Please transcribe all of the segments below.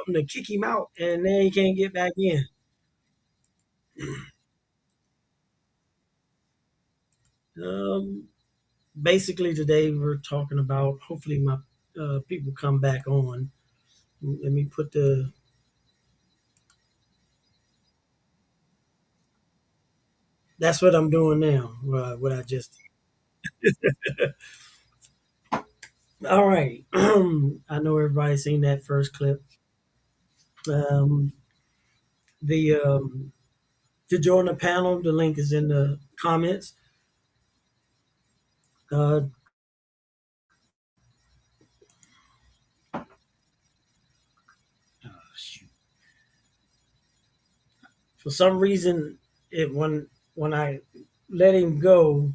them to kick him out, and then he can't get back in. Um, Basically, today we're talking about. Hopefully, my people come back on. Let me put the. That's what I'm doing now. What I just. All right. I know everybody's seen that first clip. Um, the to join the panel, the link is in the comments. Uh, Shoot. For some reason, it when I let him go,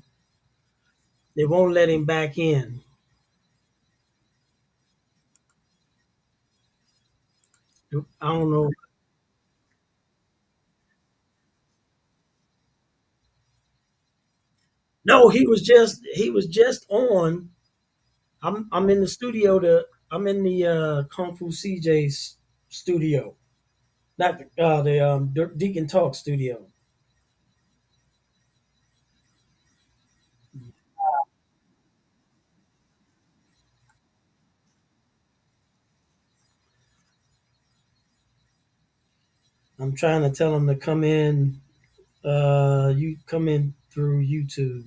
they won't let him back in. I don't know. No, he was just on. I'm in the studio. I'm in the Kung Fu CJ's studio, not the Deacon Talk studio. I'm trying to tell him to come in. You come in through YouTube.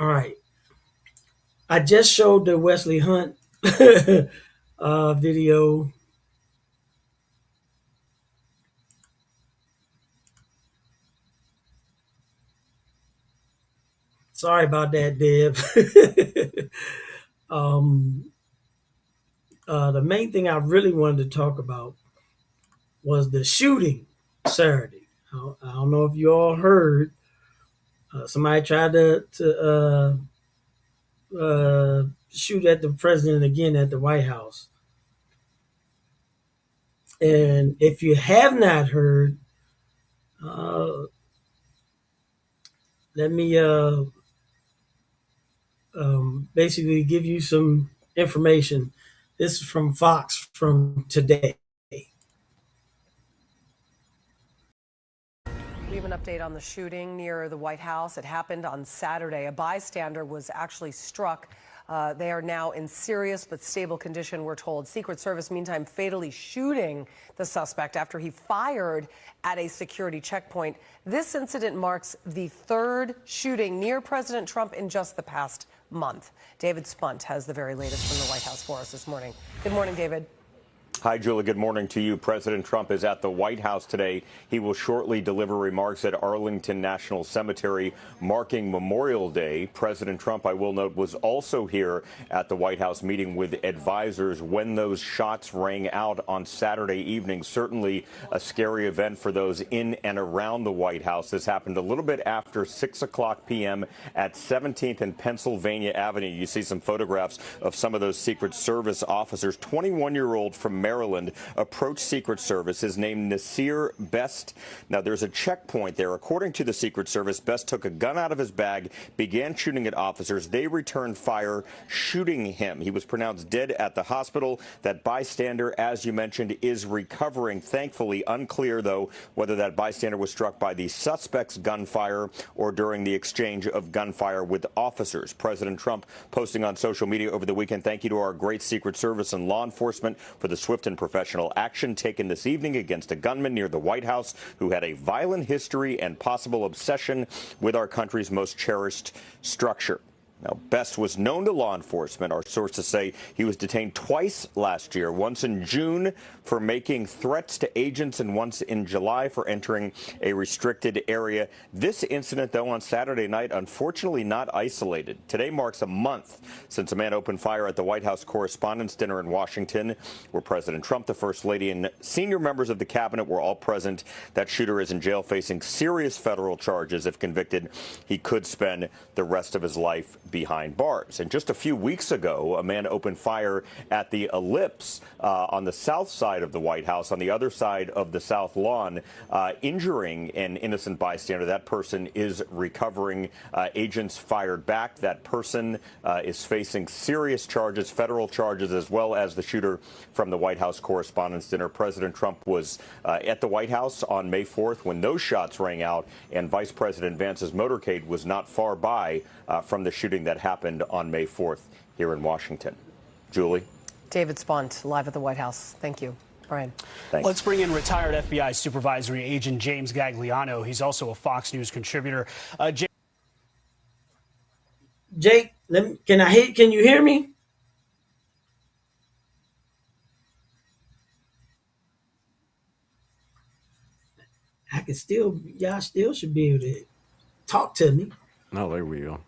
All right. I just showed the Wesley Hunt video. Sorry about that, Deb. um, the main thing I really wanted to talk about was the shooting Saturday. I don't know if you all heard. Somebody tried to shoot at the president again at the White House. And if you have not heard, uh, let me basically give you some information. This is from Fox from today. We have an update on the shooting near the White House. It happened on Saturday. A bystander was actually struck. They are now in serious but stable condition, we're told. Secret Service, meantime, fatally shooting the suspect after he fired at a security checkpoint. This incident marks the third shooting near President Trump in just the past month. David Spunt has the very latest from the White House for us this morning. Good morning, David. Hi, Julie. Good morning to you. President Trump is at the White House today. He will shortly deliver remarks at Arlington National Cemetery, marking Memorial Day. President Trump, I will note, was also here at the White House meeting with advisors when those shots rang out on Saturday evening. Certainly a scary event for those in and around the White House. This happened a little bit after 6 o'clock p.m. at 17th and Pennsylvania Avenue. You see some photographs of some of those Secret Service officers. 21-year-old from Maryland approached Secret Service. His name, Nasir Best. Now, there's a checkpoint there. According to the Secret Service, Best took a gun out of his bag, began shooting at officers. They returned fire, shooting him. He was pronounced dead at the hospital. That bystander, as you mentioned, is recovering. Thankfully, unclear, though, whether that bystander was struck by the suspect's gunfire or during the exchange of gunfire with officers. President Trump posting on social media over the weekend, thank you to our great Secret Service and law enforcement for the swift and professional action taken this evening against a gunman near the White House who had a violent history and possible obsession with our country's most cherished structure. Now, Best was known to law enforcement. Our sources say he was detained twice last year, once in June for making threats to agents and once in July for entering a restricted area. This incident, though, on Saturday night, unfortunately not isolated. Today marks a month since a man opened fire at the White House Correspondents' Dinner in Washington, where President Trump, the First Lady, and senior members of the cabinet were all present. That shooter is in jail facing serious federal charges. If convicted, he could spend the rest of his life behind bars. And just a few weeks ago, a man opened fire at the Ellipse on the south side of the White House, on the other side of the South Lawn, injuring an innocent bystander. That person is recovering. Agents fired back. That person is facing serious charges, federal charges, as well as the shooter from the White House Correspondents' Dinner. President Trump was at the White House on May 4th when those shots rang out, and Vice President Vance's motorcade was not far by from the shooting that happened on May 4th here in Washington. Julie? David Spunt, live at the White House. Thank you. Brian. Thanks. Let's bring in retired FBI supervisory agent James Gagliano. He's also a Fox News contributor. Jake, can you hear me? Y'all still should be able to talk to me. No, there we go.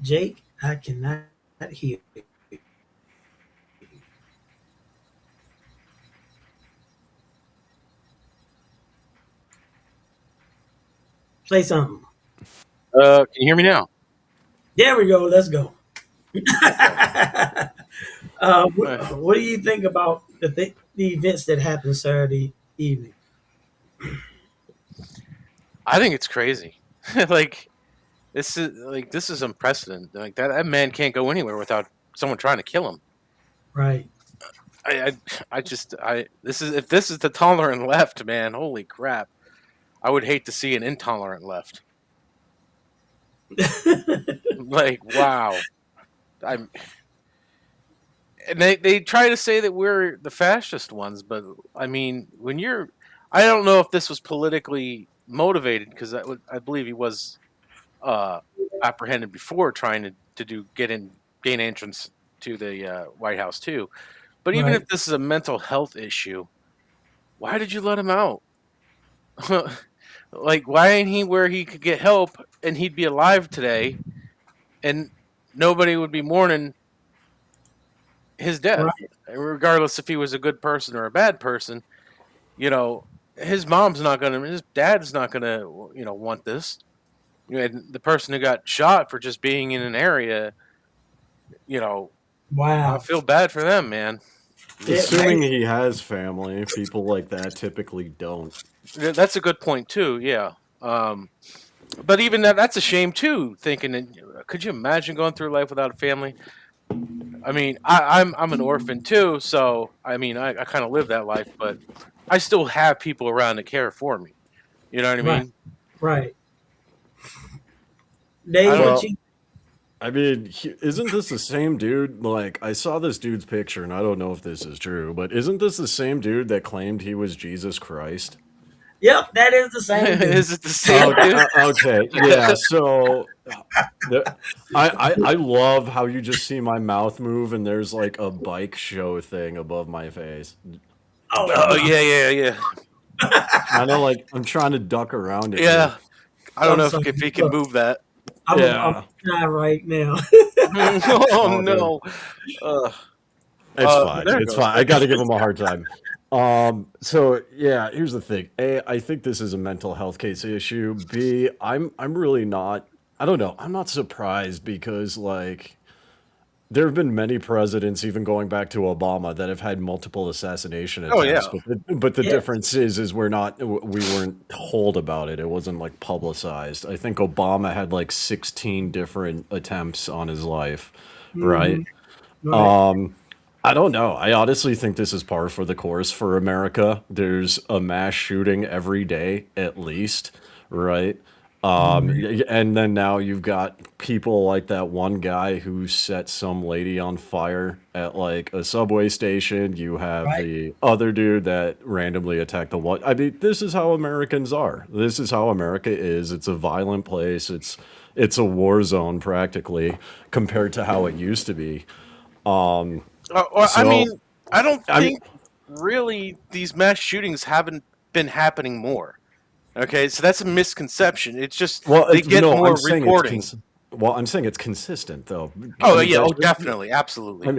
Jake, I cannot hear you. Say something. Can you hear me now? There we go. Let's go. What do you think about the events that happened Saturday evening? I think it's crazy. This is unprecedented. Like that man can't go anywhere without someone trying to kill him. Right. If this is the tolerant left, man, holy crap. I would hate to see an intolerant left. Like, wow. And they try to say that we're the fascist ones, but I mean, I don't know if this was politically motivated, because I believe he was apprehended before trying to gain entrance to the White House too. But even if this is a mental health issue, why did you let him out? Like, why ain't he where he could get help and he'd be alive today, and nobody would be mourning his death, regardless if he was a good person or a bad person? You know, his dad's not gonna, want this. And the person who got shot for just being in an area, Wow. I feel bad for them, man. Assuming he has family, people like that typically don't. That's a good point too. Yeah. But even that's a shame too. Thinking, could you imagine going through life without a family? I mean, I'm an orphan too, so I mean, I kind of live that life, but I still have people around to care for me. You know what I mean? Right. Dave, I mean, isn't this the same dude? Like, I saw this dude's picture, and I don't know if this is true, but isn't this the same dude that claimed he was Jesus Christ? Yep, that is the same dude. Is it the same dude? Okay, yeah. So, I love how you just see my mouth move, and there's like a bike show thing above my face. Oh yeah. I know, like, I'm trying to duck around it. Yeah. I don't know if he can move that. I'm trying right now. Oh no. It's fine. It's fine. I got to give him a hard time. So yeah, here's the thing. A, I think this is a mental health case issue. B, I'm really not. I don't know. I'm not surprised, because like there have been many presidents, even going back to Obama, that have had multiple assassination attempts. Oh, yeah. But the difference is we weren't told about it. It wasn't like publicized. I think Obama had like 16 different attempts on his life, right? Right. I don't know. I honestly think this is par for the course for America. There's a mass shooting every day, at least, right? And then now you've got people like that one guy who set some lady on fire at like a subway station. You have the other dude that randomly attacked the one. I mean, this is how Americans are. This is how America is. It's a violent place. It's a war zone practically, compared to how it used to be. I mean, I don't think really these mass shootings haven't been happening more. Okay, so that's a misconception. It's just they get more reporting. I'm saying it's consistent, though. Oh, yeah, definitely, absolutely. I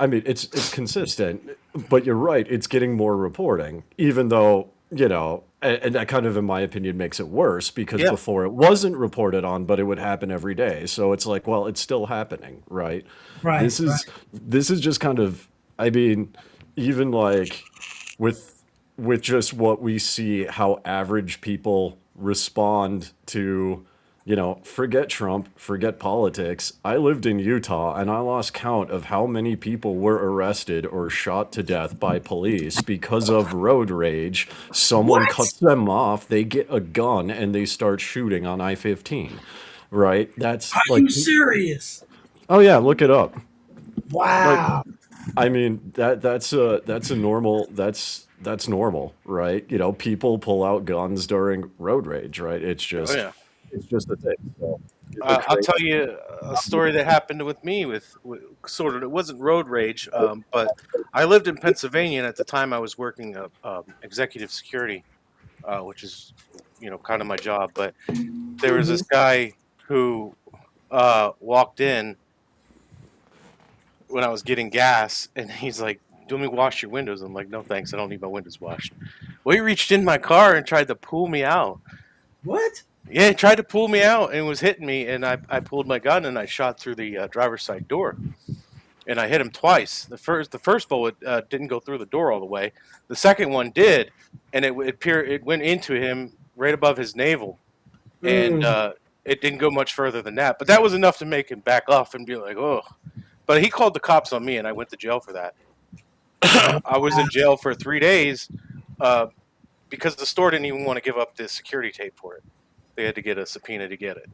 mean, it's consistent, but you're right. It's getting more reporting, even though, and that kind of, in my opinion, makes it worse because Yeah. before it wasn't reported on, but it would happen every day. So it's like, well, it's still happening, right? Right, This is this is just kind of, I mean, even like with just what we see, how average people respond to, forget Trump, forget politics. I lived in Utah and I lost count of how many people were arrested or shot to death by police because of road rage. Someone What? cuts them off, they get a gun and they start shooting on I-15. Right? That's Are like, you serious? oh yeah, look it up. Like, Wow. I mean, that's a normal, that's normal, right? People pull out guns during road rage, right? Oh yeah. It's just a thing. So it's a I'll crazy. tell you a story that happened with me with sort of, it wasn't road rage, but I lived in Pennsylvania, and at the time I was working executive security, which is kind of my job. But there was Hmm. this guy who walked in when I was getting gas, and he's like, "Do you want me to wash your windows?" I'm like, "No, thanks. I don't need my windows washed." Well, he reached in my car and tried to pull me out. What? Yeah, he tried to pull me out and was hitting me, and I pulled my gun and I shot through the driver's side door, and I hit him twice. The first bullet didn't go through the door all the way. The second one did, and it went into him right above his navel, and Mm. it didn't go much further than that. But that was enough to make him back off and be like, "Oh." But he called the cops on me, and I went to jail for that. Wow. I was in jail for 3 days uh, because the store didn't even want to give up the security tape for it. They had to get a subpoena to get it.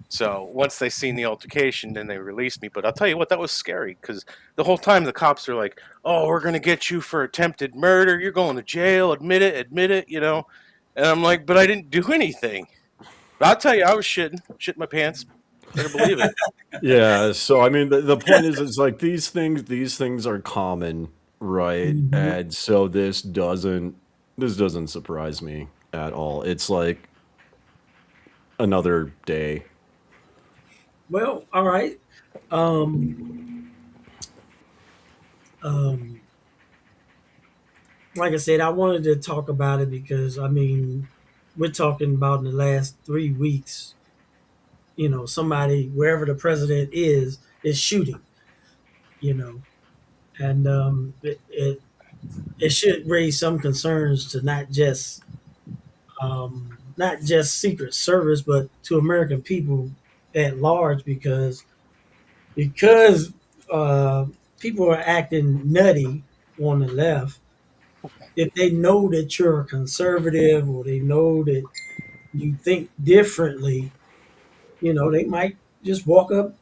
So once they seen the altercation, then they released me. But I'll tell you what, that was scary because the whole time the cops are like, "Oh, we're gonna get you for attempted murder. You're going to jail. Admit it." And I'm like, "But I didn't do anything." But I'll tell you, I was shitting my pants. Better believe it. Yeah, so I mean, the point is, it's like these things are common, right? Mhm. And so this doesn't surprise me at all. It's like another day. Well, all right. Um, um, like I said, I wanted to talk about it because I mean, we're talking about in the last 3 weeks. Somebody wherever the president is shooting. You know, and it should raise some concerns to not just Secret Service, but to American people at large because uh, people are acting nutty on the left. If they know that you're a conservative or they know that you think differently, they might just walk up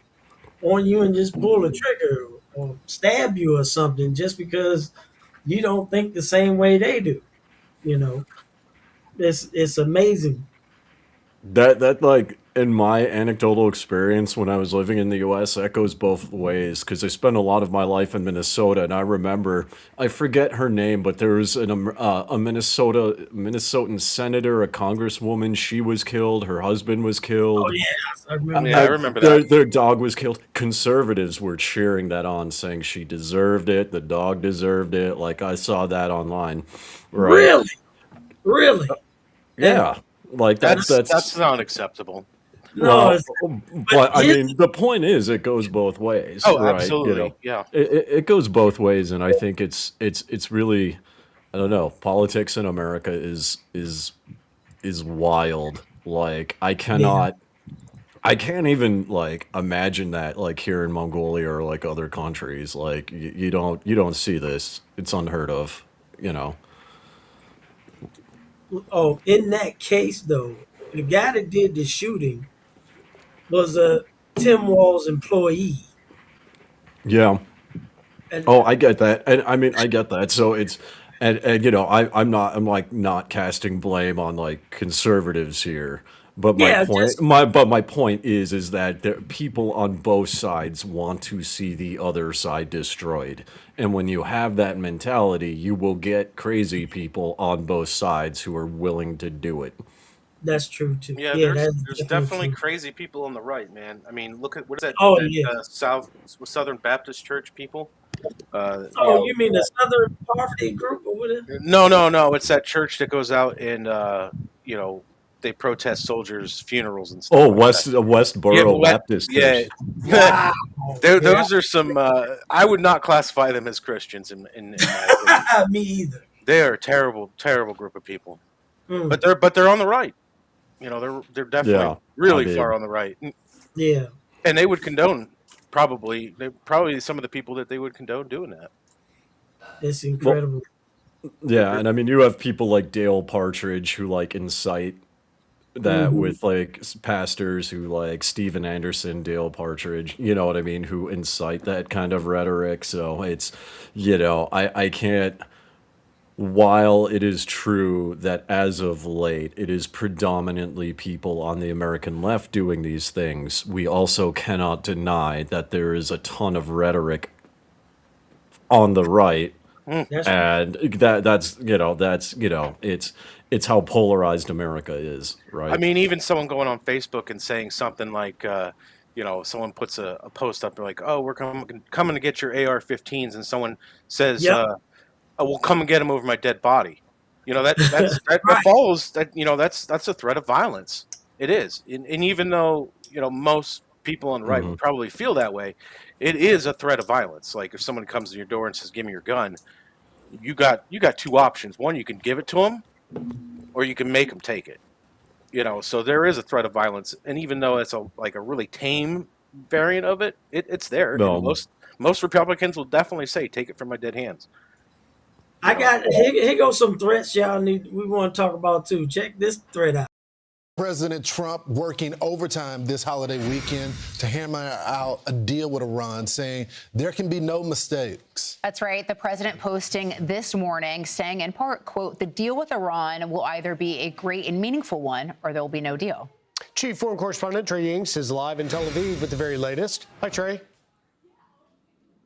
on you and just pull a trigger or stab you or something just because you don't think the same way they do. You know, it's amazing. That like in my anecdotal experience when I was living in the US, that goes both ways because I spent a lot of my life in Minnesota, and I remember, I forget her name, but there was a Minnesotan senator, a congresswoman. She was killed. Her husband was Oh killed. yes, I remember Yeah, I Uh, that. remember that. their dog was killed. Conservatives were cheering that on, saying she deserved it. The dog deserved it. Like I saw that online, right? Really, really, and Yeah, like and That's that's not acceptable. no, well, but but I mean, the point is, it goes both ways, Oh, right? absolutely. Yeah. It goes both ways, and I think it's really, I don't know, politics in America is wild. Like yeah, I can't even like imagine that like here in Mongolia or like other countries. Like you don't see this. It's unheard of, you know. oh, in that case though, the guy that did the shooting was a Tim Walls employee, Yeah. and Oh, I get that. And I mean, I get that. So it's and I'm like not casting blame on like conservatives here. But my yeah, point just my point is that there, people on both sides want to see the other side destroyed. And when you have that mentality, you will get crazy people on both sides who are willing to do it. that's true too. Yeah, Yeah, there's that's there's definitely definitely true. crazy people on the right, man. I mean, look at what is that Oh that yeah, Southern Baptist Church people? Oh, you mean the Southern Poverty Group or whatever? No. It's that church that goes out and they protest soldiers' funerals and stuff Oh, like that. Westboro Baptist Yeah, Church. Wow. Yeah, those are some. I would not classify them as Christians in my opinion. me either. They are a terrible, terrible group of people. Mm, But they're on the right. They're definitely Yeah, really I mean, far on the right, yeah, and they would condone probably some of the people that they would condone doing that. it's well, incredible. yeah, and I mean, you have people like Dale Partridge who like incite that Hmm. with like pastors who like Stephen Anderson, Dale Partridge, you know what I mean, who incite that kind of rhetoric. So it's, I can't. While it is true that as of late it is predominantly people on the American left doing these things, we also cannot deny that there is a ton of rhetoric on the right, That's and it's how polarized America is, I right? mean, even someone going on Facebook and saying something like, someone puts a post up, they're like, "Oh, we're coming to get your AR-15s," and someone says, yep. "Oh, we'll come and get them over my dead body." That Right. follows that. That's a threat of violence. It is, and even though most people on the right Hmm. would probably feel that way, it is a threat of violence. Like if someone comes to your door and says, "Give me your gun," you got two options. One, you can give it to them, or you can make them take it. So there is a threat of violence, and even though it's a really tame variant of it, it's there, and No, most Republicans will definitely say, "Take it from my dead hands." You I know, got here goes some threats y'all need we want to talk about too. Check this threat out. President Trump working overtime this holiday weekend to hammer out a deal with Iran, saying there can be no mistakes. That's right. The president posting this morning saying in part, quote, the deal with Iran will either be a great and meaningful one or there will be no deal. Chief Foreign Correspondent Trey Yingst is live in Tel Aviv with the very latest. Hi, Trey.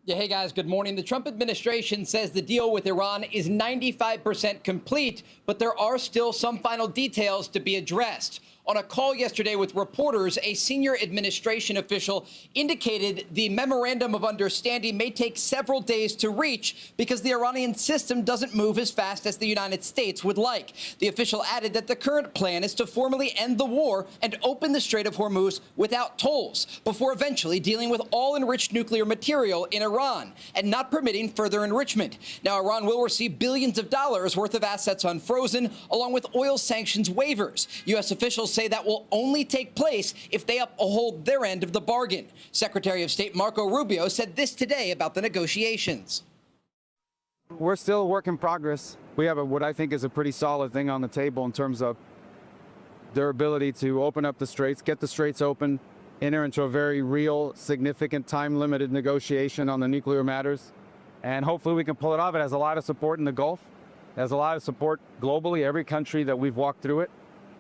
Yeah, hey guys, good morning. The Trump administration says the deal with Iran is 95% complete, but there are still some final details to be addressed. On a call yesterday with reporters, a senior administration official indicated the memorandum of understanding may take several days to reach because the Iranian system doesn't move as fast as the United States would like. The official added that the current plan is to formally end the war and open the Strait of Hormuz without tolls before eventually dealing with all enriched nuclear material in Iran and not permitting further enrichment. Now, Iran will receive billions of dollars worth of assets unfrozen, along with oil sanctions waivers. U.S. officials say that will only take place if they uphold their end of the bargain. Secretary of State Marco Rubio said this today about the negotiations. We're still a work in progress. We have what I think is a pretty solid thing on the table in terms of their ability to open up the straits, get the straits open, enter into a very real, significant, time-limited negotiation on the nuclear matters. And hopefully we can pull it off. It has a lot of support in the Gulf. It has a lot of support globally. Every country that we've walked through it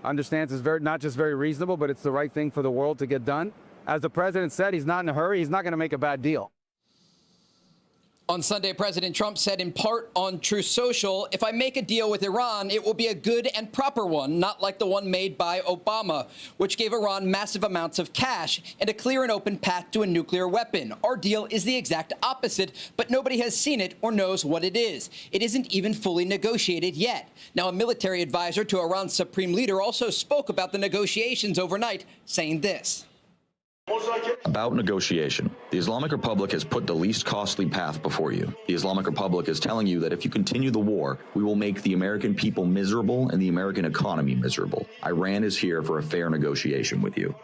understands it's not just very reasonable, but it's the right thing for the world to get done. As the president said, he's not in a hurry. He's not going to make a bad deal. On Sunday, President Trump said in part on Truth Social, if I make a deal with Iran, it will be a good and proper one, not like the one made by Obama, which gave Iran massive amounts of cash and a clear and open path to a nuclear weapon. Our deal is the exact opposite, but nobody has seen it or knows what it is. It isn't even fully negotiated yet. Now, a military advisor to Iran's supreme leader also spoke about the negotiations overnight, saying this. About negotiation, the Islamic Republic has put the least costly path before you. The Islamic Republic is telling you that if you continue the war, we will make the American people miserable and the American economy miserable. Iran is here for a fair negotiation with you.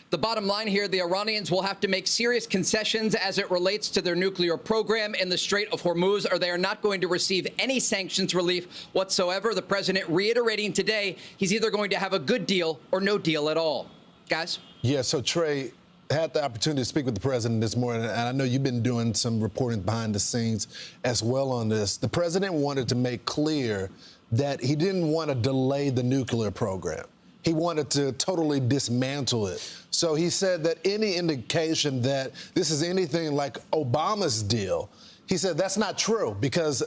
The bottom line here, the Iranians will have to make serious concessions as it relates to their nuclear program in the Strait of Hormuz, or they are not going to receive any sanctions relief whatsoever. The president reiterating today he's either going to have a good deal or no deal at all. Guys? Yeah, so Trey, had the opportunity to speak with the president this morning, and I know you've been doing some reporting behind the scenes as well on this. The president wanted to make clear that he didn't want to delay the nuclear program. He wanted to totally dismantle it. So he said that any indication that this is anything like Obama's deal, he said that's not true because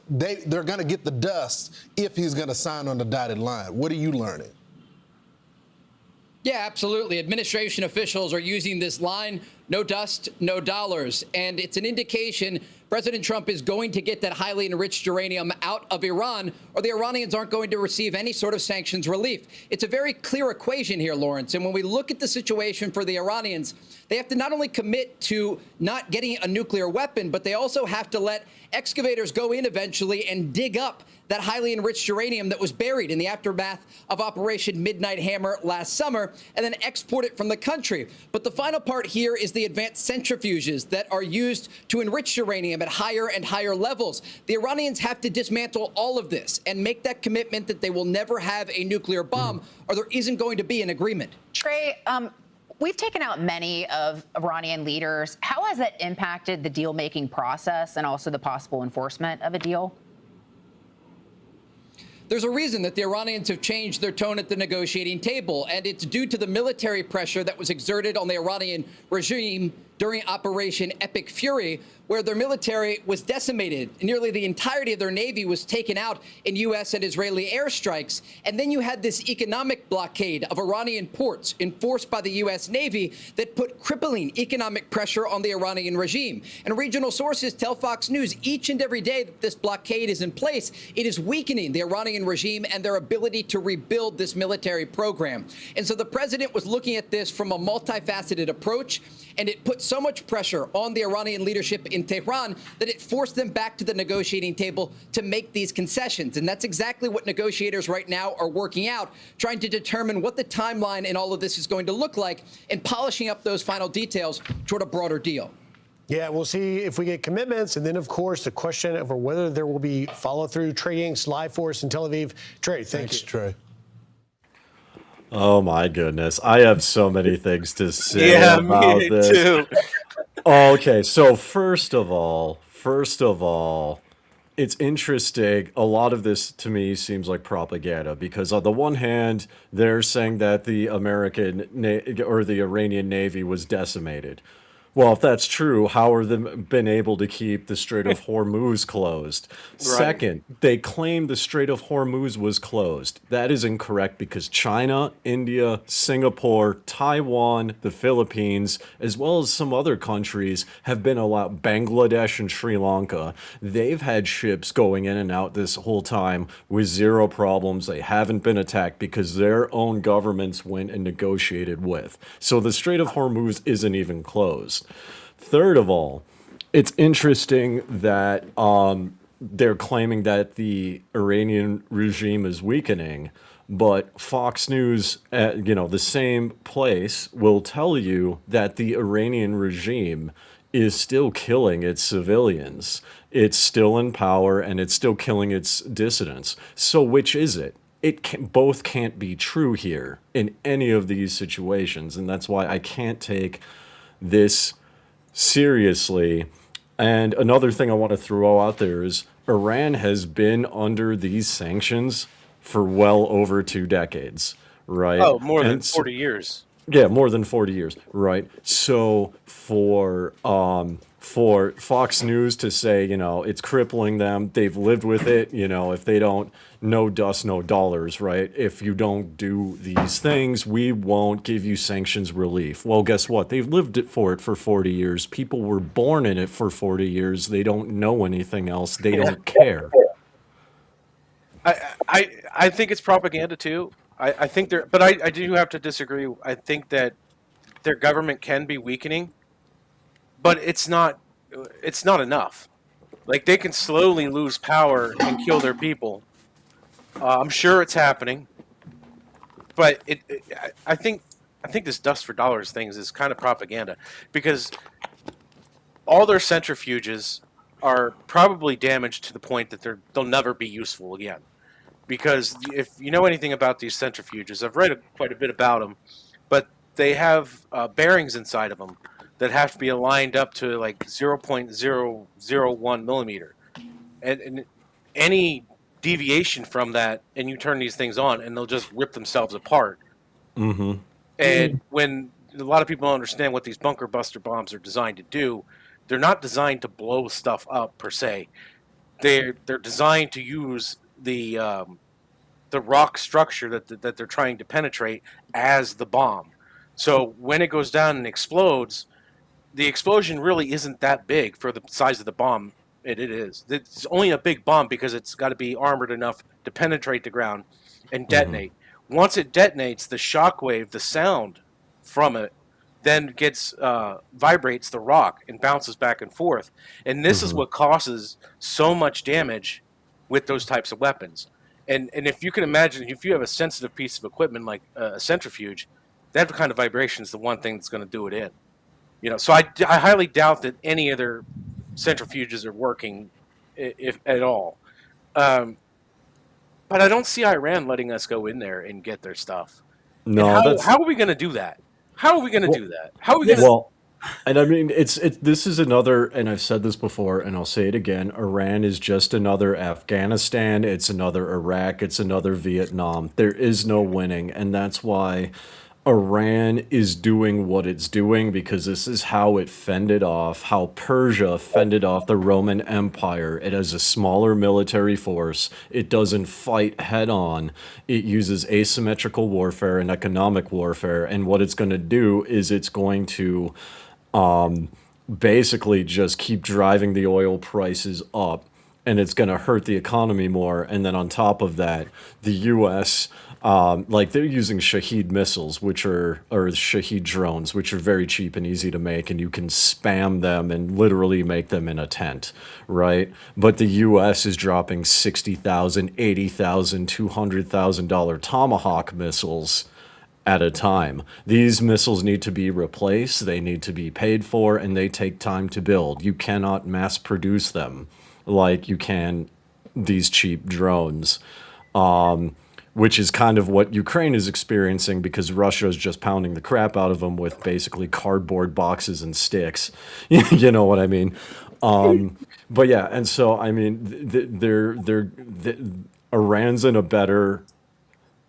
they're going to get the dust if he's going to sign on the dotted line. What are you learning? Yeah, absolutely. Administration officials are using this line, no dust, no dollars. And it's an indication President Trump is going to get that highly enriched uranium out of Iran, or the Iranians aren't going to receive any sort of sanctions relief. It's a very clear equation here, Lawrence. And when we look at the situation for the Iranians, they have to not only commit to not getting a nuclear weapon, but they also have to let excavators go in eventually and dig up that highly enriched uranium that was buried in the aftermath of Operation Midnight Hammer last summer, and then export it from the country. But the final part here is the advanced centrifuges that are used to enrich uranium at higher and higher levels. The Iranians have to dismantle all of this and make that commitment that they will never have a nuclear bomb, or there isn't going to be an agreement. Trey, we've taken out many of Iranian leaders. How has that impacted the deal-making process and also the possible enforcement of a deal? There's a reason that the Iranians have changed their tone at the negotiating table, and it's due to the military pressure that was exerted on the Iranian regime during Operation Epic Fury, where their military was decimated. Nearly the entirety of their Navy was taken out in U.S. and Israeli airstrikes. And then you had this economic blockade of Iranian ports enforced by the U.S. Navy that put crippling economic pressure on the Iranian regime. And regional sources tell Fox News each and every day that this blockade is in place, it is weakening the Iranian regime and their ability to rebuild this military program. And so the president was looking at this from a multifaceted approach, and it put so much pressure on the Iranian leadership in Tehran that it forced them back to the negotiating table to make these concessions. And that's exactly what negotiators right now are working out, trying to determine what the timeline in all of this is going to look like and polishing up those final details toward a broader deal. Yeah, we'll see if we get commitments. And then, of course, the question of whether there will be follow through. Trey Yingst, live for us in Tel Aviv. Trey, thanks, Trey. Oh my goodness. I have so many things to say Yeah, about me this. too. Okay, so first of all, it's interesting. A lot of this to me seems like propaganda because on the one hand, they're saying that the or the Iranian Navy was decimated. Well, if that's true, how are they been able to keep the Strait of Hormuz closed? Second, they claim the Strait of Hormuz was closed. That is incorrect because China, India, Singapore, Taiwan, the Philippines, as well as some other countries have been allowed, Bangladesh and Sri Lanka. They've had ships going in and out this whole time with zero problems. They haven't been attacked because their own governments went and negotiated with. So the Strait of Hormuz isn't even closed. Third of all, it's interesting that they're claiming that the Iranian regime is weakening, but Fox News, the same place, will tell you that the Iranian regime is still killing its civilians. It's still in power and it's still killing its dissidents. So which is it? Both can't be true here in any of these situations, and that's why I can't take this seriously. And another thing I want to throw out there is Iran has been under these sanctions for well over 2 decades, right? Oh, more than 40 years. Yeah, more than 40 years, right? So for Fox News to say, it's crippling them, they've lived with it, if they don't, no dust, no dollars, right? If you don't do these things, we won't give you sanctions relief. Well, guess what? They've lived for 40 years. People were born in it for 40 years. They don't know anything else. They don't care. I think it's propaganda too. I think but I do have to disagree. I think that their government can be weakening, but it's not enough. Like, they can slowly lose power and kill their people. I'm sure it's happening, but I think this dust for dollars things is kind of propaganda because all their centrifuges are probably damaged to the point that they'll never be useful again. Because if you know anything about these centrifuges, I've read quite a bit about them, but they have bearings inside of them that have to be aligned up to like 0.001 millimeter. And any deviation from that, and you turn these things on, and they'll just rip themselves apart. Mm-hmm. And when a lot of people don't understand what these bunker buster bombs are designed to do, they're not designed to blow stuff up per se. They're designed to use the the rock structure that they're trying to penetrate as the bomb. So when it goes down and explodes, the explosion really isn't that big for the size of the bomb. It is. It's only a big bomb because it's got to be armored enough to penetrate the ground and detonate. Once it detonates, the shockwave, the sound from it, then gets vibrates the rock and bounces back and forth. And this is what causes so much damage with those types of weapons. And if you can imagine, if you have a sensitive piece of equipment like a centrifuge, that kind of vibration is the one thing that's going to do it in. So I highly doubt that any other centrifuges are working, if at all. But I don't see Iran letting us go in there and get their stuff. No, And that's how are we going to do that? How are we going to do that? How are we going to? well, and I mean this is another, and I've said this before, and I'll say it again. Iran is just another Afghanistan. It's another Iraq. It's another Vietnam. There is no winning, and that's why Iran is doing what it's doing, because this is how it fended off, how Persia fended off the Roman Empire. It has a smaller military force. It doesn't fight head on. It uses asymmetrical warfare and economic warfare. And what it's going to do is it's going to basically just keep driving the oil prices up, and it's going to hurt the economy more. And then on top of that, the U.S. Like they're using Shahed missiles, or Shahed drones, which are very cheap and easy to make, and you can spam them and literally make them in a tent, right? But the U.S. is dropping 60,000, 80,000, $200,000 Tomahawk missiles at a time. These missiles need to be replaced, they need to be paid for, and they take time to build. You cannot mass produce them like you can these cheap drones. Which is kind of what Ukraine is experiencing, because Russia is just pounding the crap out of them with basically cardboard boxes and sticks. You know what I mean? But yeah, and so I mean, Iran's in a better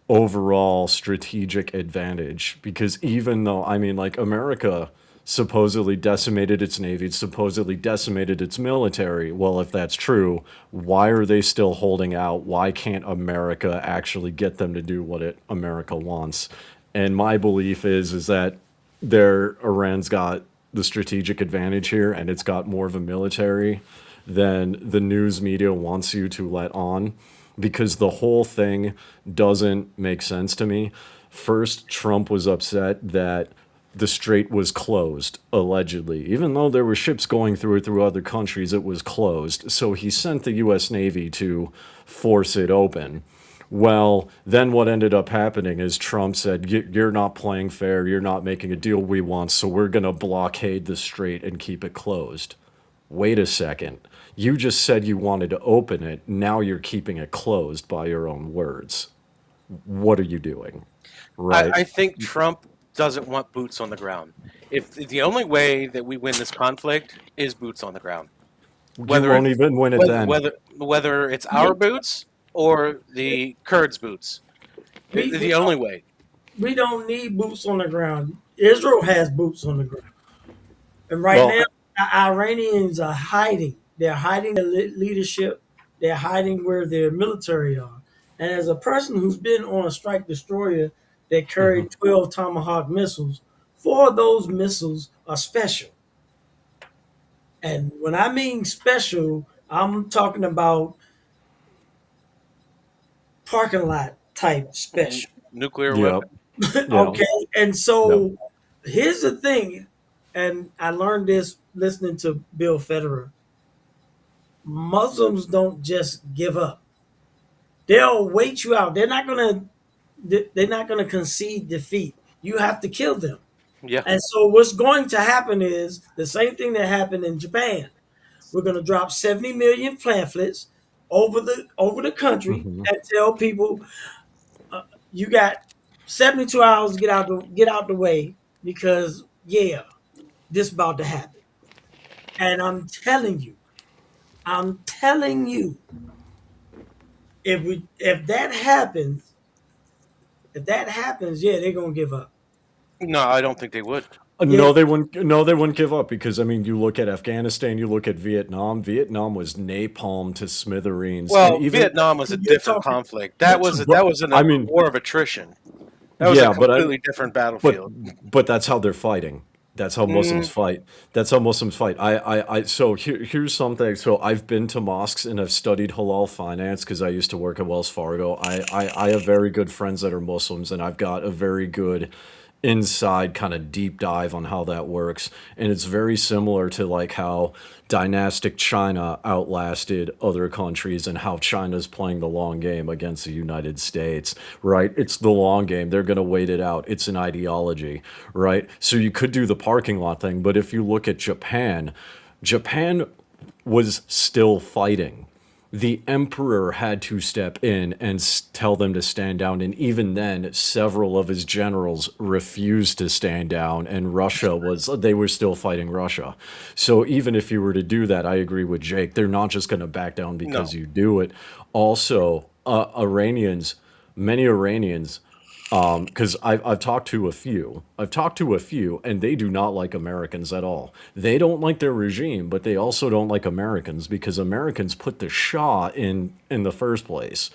overall strategic advantage, because even though, I mean, like, America supposedly decimated its navy, supposedly decimated its military. Well, if that's true, why are they still holding out? Why can't America actually get them to do what America wants? And my belief is that Iran's got the strategic advantage here, and it's got more of a military than the news media wants you to let on, because the whole thing doesn't make sense to me. First, Trump was upset that the strait was closed, allegedly. Even though there were ships going through it through other countries, it was closed. So he sent the U.S. Navy to force it open. Well, then what ended up happening is Trump said, you're not playing fair, you're not making a deal we want, so we're going to blockade the strait and keep it closed. Wait a second. You just said you wanted to open it. Now you're keeping it closed by your own words. What are you doing? Right? I think Trump doesn't want boots on the ground. If the only way that we win this conflict is boots on the ground, You won't even win it then. whether it's our boots or the Kurds' boots, the only way. We don't need boots on the ground. Israel has boots on the ground, and right now, the Iranians are hiding. They're hiding their leadership. They're hiding where their military are. And as a person who's been on a strike destroyer that carried 12 Tomahawk missiles, 4 of those missiles are special. And when I mean special, I'm talking about parking lot type special. Nuclear weapon. Okay. And so here's the thing, and I learned this listening to Bill Federer. Muslims don't just give up. They'll wait you out. They're not gonna concede defeat. You have to kill them. Yeah. And so what's going to happen is the same thing that happened in Japan. We're going to drop 70 million pamphlets over the country and tell people you got 72 hours to get out the way, because this about to happen. And I'm telling you, if that happens, they're gonna give up. No, I don't think they would. Yeah, No, they wouldn't. No, they wouldn't give up because I mean, you look at Afghanistan, you look at Vietnam. Vietnam was napalm to smithereens, and Well, even Vietnam was a you're different talking. conflict. You're but That was in I a mean, war of attrition. That was a yeah, but completely different but battlefield. but that's how they're fighting. That's how Muslims Mm, fight. That's how Muslims fight. So here's something. So I've been to mosques and I've studied halal finance because I used to work at Wells Fargo. I have very good friends that are Muslims, and I've got a very good inside kind of deep dive on how that works. And it's very similar to like how dynastic China outlasted other countries and how China's playing the long game against the United States, right? It's the long game. They're going to wait it out. It's an ideology, right? So you could do the parking lot thing, but if you look at Japan, Japan was still fighting. The emperor had to step in and tell them to stand down, and even then several of his generals refused to stand down, and Russia was they were still fighting Russia. So even if you were to do that, I agree with Jake, they're not just going to back down because no. you do it. Also, Iranians, many Iranians, because I've talked to a few. I've talked to a few, and they do not like Americans at all. They don't like their regime, but they also don't like Americans because Americans put the Shah in the first place,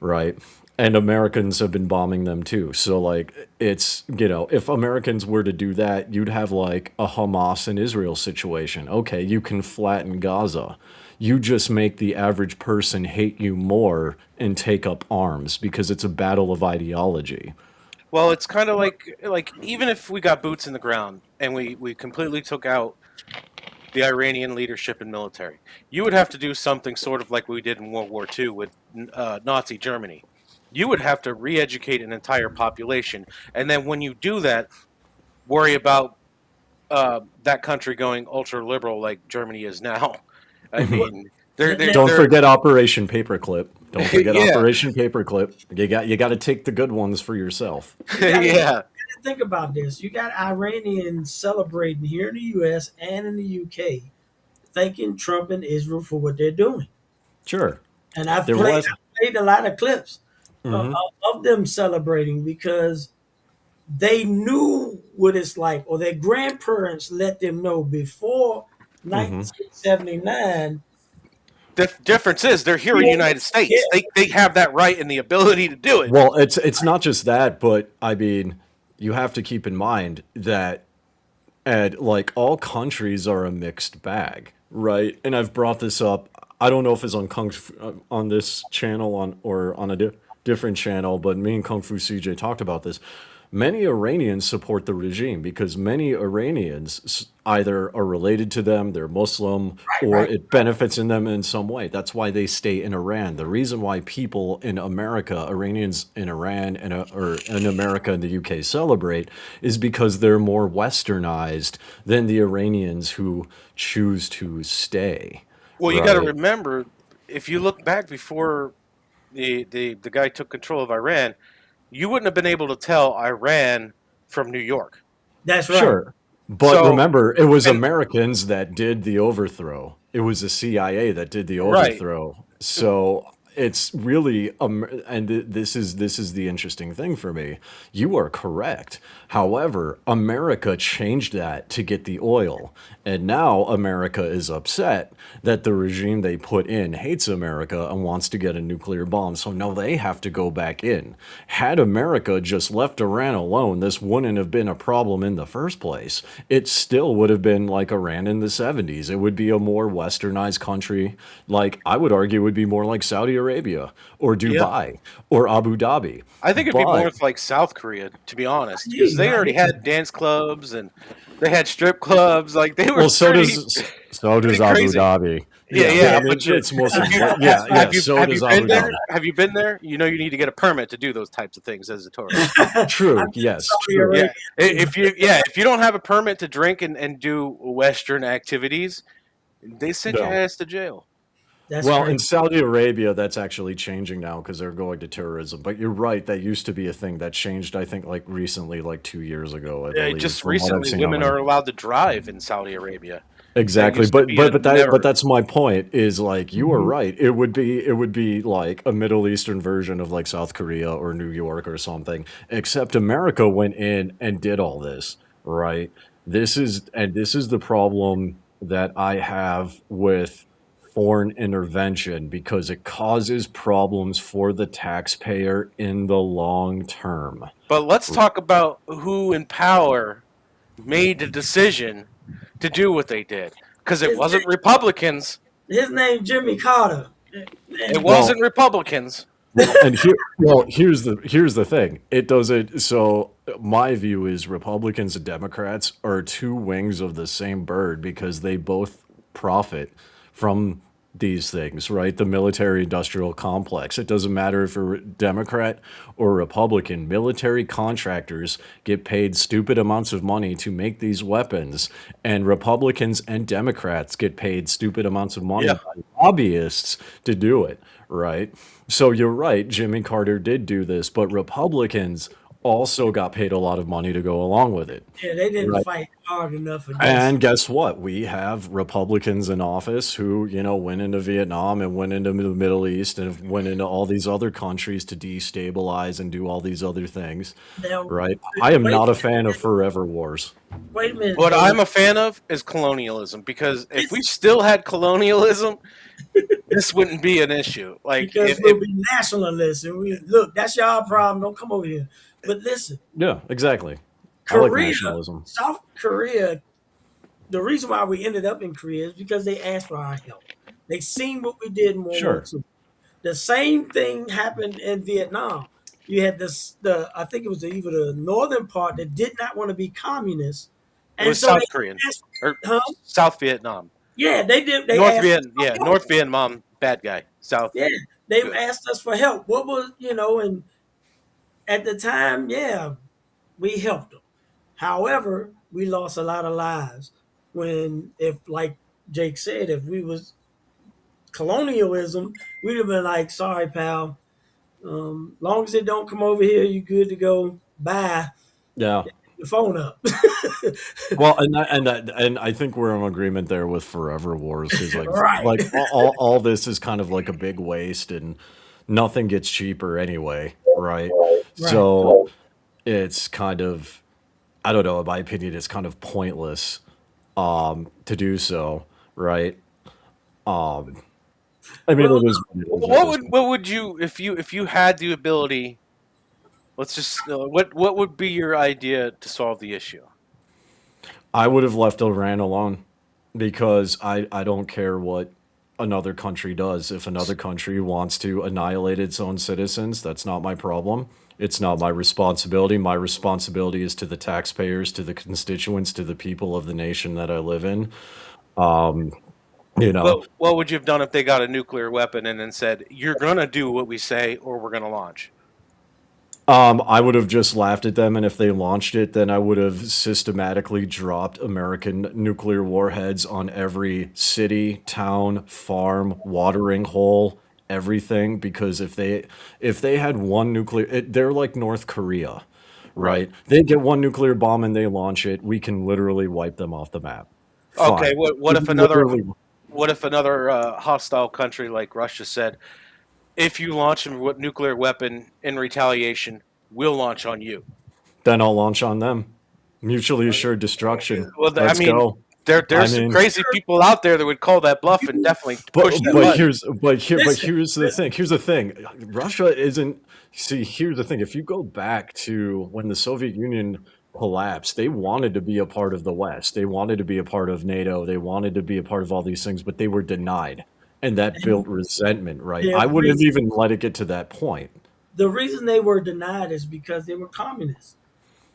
right? And Americans have been bombing them too. So like it's, if Americans were to do that, you'd have like a Hamas and Israel situation. Okay, you can flatten Gaza. You just make the average person hate you more and take up arms because it's a battle of ideology. Well, it's kind of like even if we got boots in the ground and we completely took out the Iranian leadership and military, you would have to do something sort of like we did in World War II with Nazi Germany. You would have to re-educate an entire population, and then when you do that, worry about that country going ultra liberal like Germany is now. I mean, Don't they're forget Operation Paperclip. Don't forget yeah, Operation Paperclip. You got to take the good ones for yourself. you got to yeah. think about this. You got Iranians celebrating here in the U.S. and in the U.K. thanking Trump and Israel for what they're doing. Sure. And I've There played, was. I've played a lot of clips Hmm. of them celebrating because they knew what it's like, or their grandparents let them know before Hmm. 1979. Difference is they're here in the Yeah, United yeah, States. They have that right and the ability to do it. Well, it's not just that, but I mean, you have to keep in mind that like all countries are a mixed bag, right? And I've brought this up. I don't know if it's on on this channel or on a different channel, but me and Kung Fu CJ talked about this. Many Iranians support the regime because many Iranians either are related to them, they're Muslim, or right. it benefits in them in some way. That's why they stay in Iran. The reason why people in America, Iranians in Iran or in America and the UK celebrate is because they're more westernized than the Iranians who choose to stay, Well, you got to right? remember, if you look back before the guy took control of Iran, you wouldn't have been able to tell Iran from New York. That's right. Sure. But So, remember, it was and Americans that did the overthrow. It was the CIA that did the right, overthrow. So it's really, this is the interesting thing for me. You are correct. However, America changed that to get the oil, and now America is upset that the regime they put in hates America and wants to get a nuclear bomb. So now they have to go back in. Had America just left Iran alone, this wouldn't have been a problem in the first place. It still would have been like Iran in the 70s. It would be a more westernized country. Like, I would argue, it would be more like Saudi Arabia or yeah. Dubai or Abu Dhabi. I think it'd be more But, like South Korea, to be honest, because Yeah, they already had dance clubs and they had strip clubs. Like they were well, pretty so does pretty Abu crazy. Dhabi. Yeah, Yeah, yeah, I mean, but it's Muslim, have you but yeah, yeah, so have does you been Abu there? Dhabi. Have you been there? You know, you need to get a permit to do those types of things as a tourist. True, I'm yes, Saudi true. Arabia. Yeah, if you don't have a permit to drink and do Western activities, they send your No. ass to jail. That's Well, in crazy. Saudi Arabia, that's actually changing now because they're going to terrorism. But you're right, that used to be a thing that changed, I think, like recently, like 2 years ago, I believe, Just from what I've recently, seen women online. are allowed to drive in Saudi Arabia. That Exactly, used to but be a but but that but never. that's my point. Is like you are Mhm. right. It would be like a Middle Eastern version of like South Korea or New York or something. Except America went in and did all this, right? This is the problem that I have with foreign intervention because it causes problems for the taxpayer in the long term. But let's talk about who in power made the decision to do what they did, because it His wasn't name, Republicans. his name Jimmy Carter. It And Well, wasn't Republicans. here's the thing. It doesn't. So my view is Republicans and Democrats are two wings of the same bird because they both profit from these things, right? The military industrial complex. It doesn't matter if you're a Democrat or Republican. Military contractors get paid stupid amounts of money to make these weapons, and Republicans and Democrats get paid stupid amounts of money Yeah. by lobbyists to do it, right? So you're right, Jimmy Carter did do this, but Republicans also got paid a lot of money to go along with it. yeah, they didn't Right. fight hard enough against. And guess what? We have Republicans in office who, went into Vietnam and went into the Middle East and went into all these other countries to destabilize and do all these other things, Now, right? I am wait not a a fan of minute, forever wars. wait a minute, What Dave. I'm a fan of is colonialism, because if we still had colonialism, this wouldn't be an issue. Like, Because we'll be nationalists and we look. That's y'all problem. Don't come over here. But listen, Yeah, exactly. I like Korea, nationalism. South Korea. The reason why we ended up in Korea is because they asked for our help. They seen what we did in World War Sure. II. The same thing happened in Vietnam. You had the I think it was even the northern part that did not want to be communist, it and was so South they Korean asked, or huh? South Vietnam. Yeah, they did. They asked us for help. North Vietnam, bad guy. South, Yeah, they good. asked us for help. What was and at the time, yeah, we helped them. However, we lost a lot of lives when, if like Jake said, if we was colonialism, we'd have been like, sorry, pal. Long as it don't come over here, you good to go. Bye. Yeah. The phone up. Well, and I think we're in agreement there with forever wars because Right. all this is kind of like a big waste and nothing gets cheaper anyway, right? Right. So it's kind of, I don't know, in my opinion, it's kind of pointless to do so, right? Um, I mean, Well, it is what it is at What this would point. what would you, if you had the ability? Let's just what would be your idea to solve the issue? I would have left Iran alone because I don't care what another country does. If another country wants to annihilate its own citizens, that's not my problem. It's not my responsibility. My responsibility is to the taxpayers, to the constituents, to the people of the nation that I live in. Um, you know, What would you have done if they got a nuclear weapon and then said, "You're gonna do what we say, or we're gonna launch"? I would have just laughed at them, and if they launched it, then I would have systematically dropped American nuclear warheads on every city, town, farm, watering hole, everything. Because if they had one they're like North Korea, Right. right? They get one nuclear bomb and they launch it, we can literally wipe them off the map. Okay. Fine. What if another Literally, hostile country like Russia said, "If you launch a nuclear weapon in retaliation, we'll launch on you"? then I'll launch on them. Mutually assured destruction. Well, I Let's mean, go. I there's some mean, crazy people out there that would call that bluff and definitely But push that but button. listen, here's the listen. thing. Here's the thing. Russia isn't. See, here's the thing. If you go back to when the Soviet Union collapsed, they wanted to be a part of the West. They wanted to be a part of NATO. They wanted to be a part of all these things, but they were denied, and that built resentment. Right? The I wouldn't have reason, even let it get to that point. the reason they were denied is because they were communists.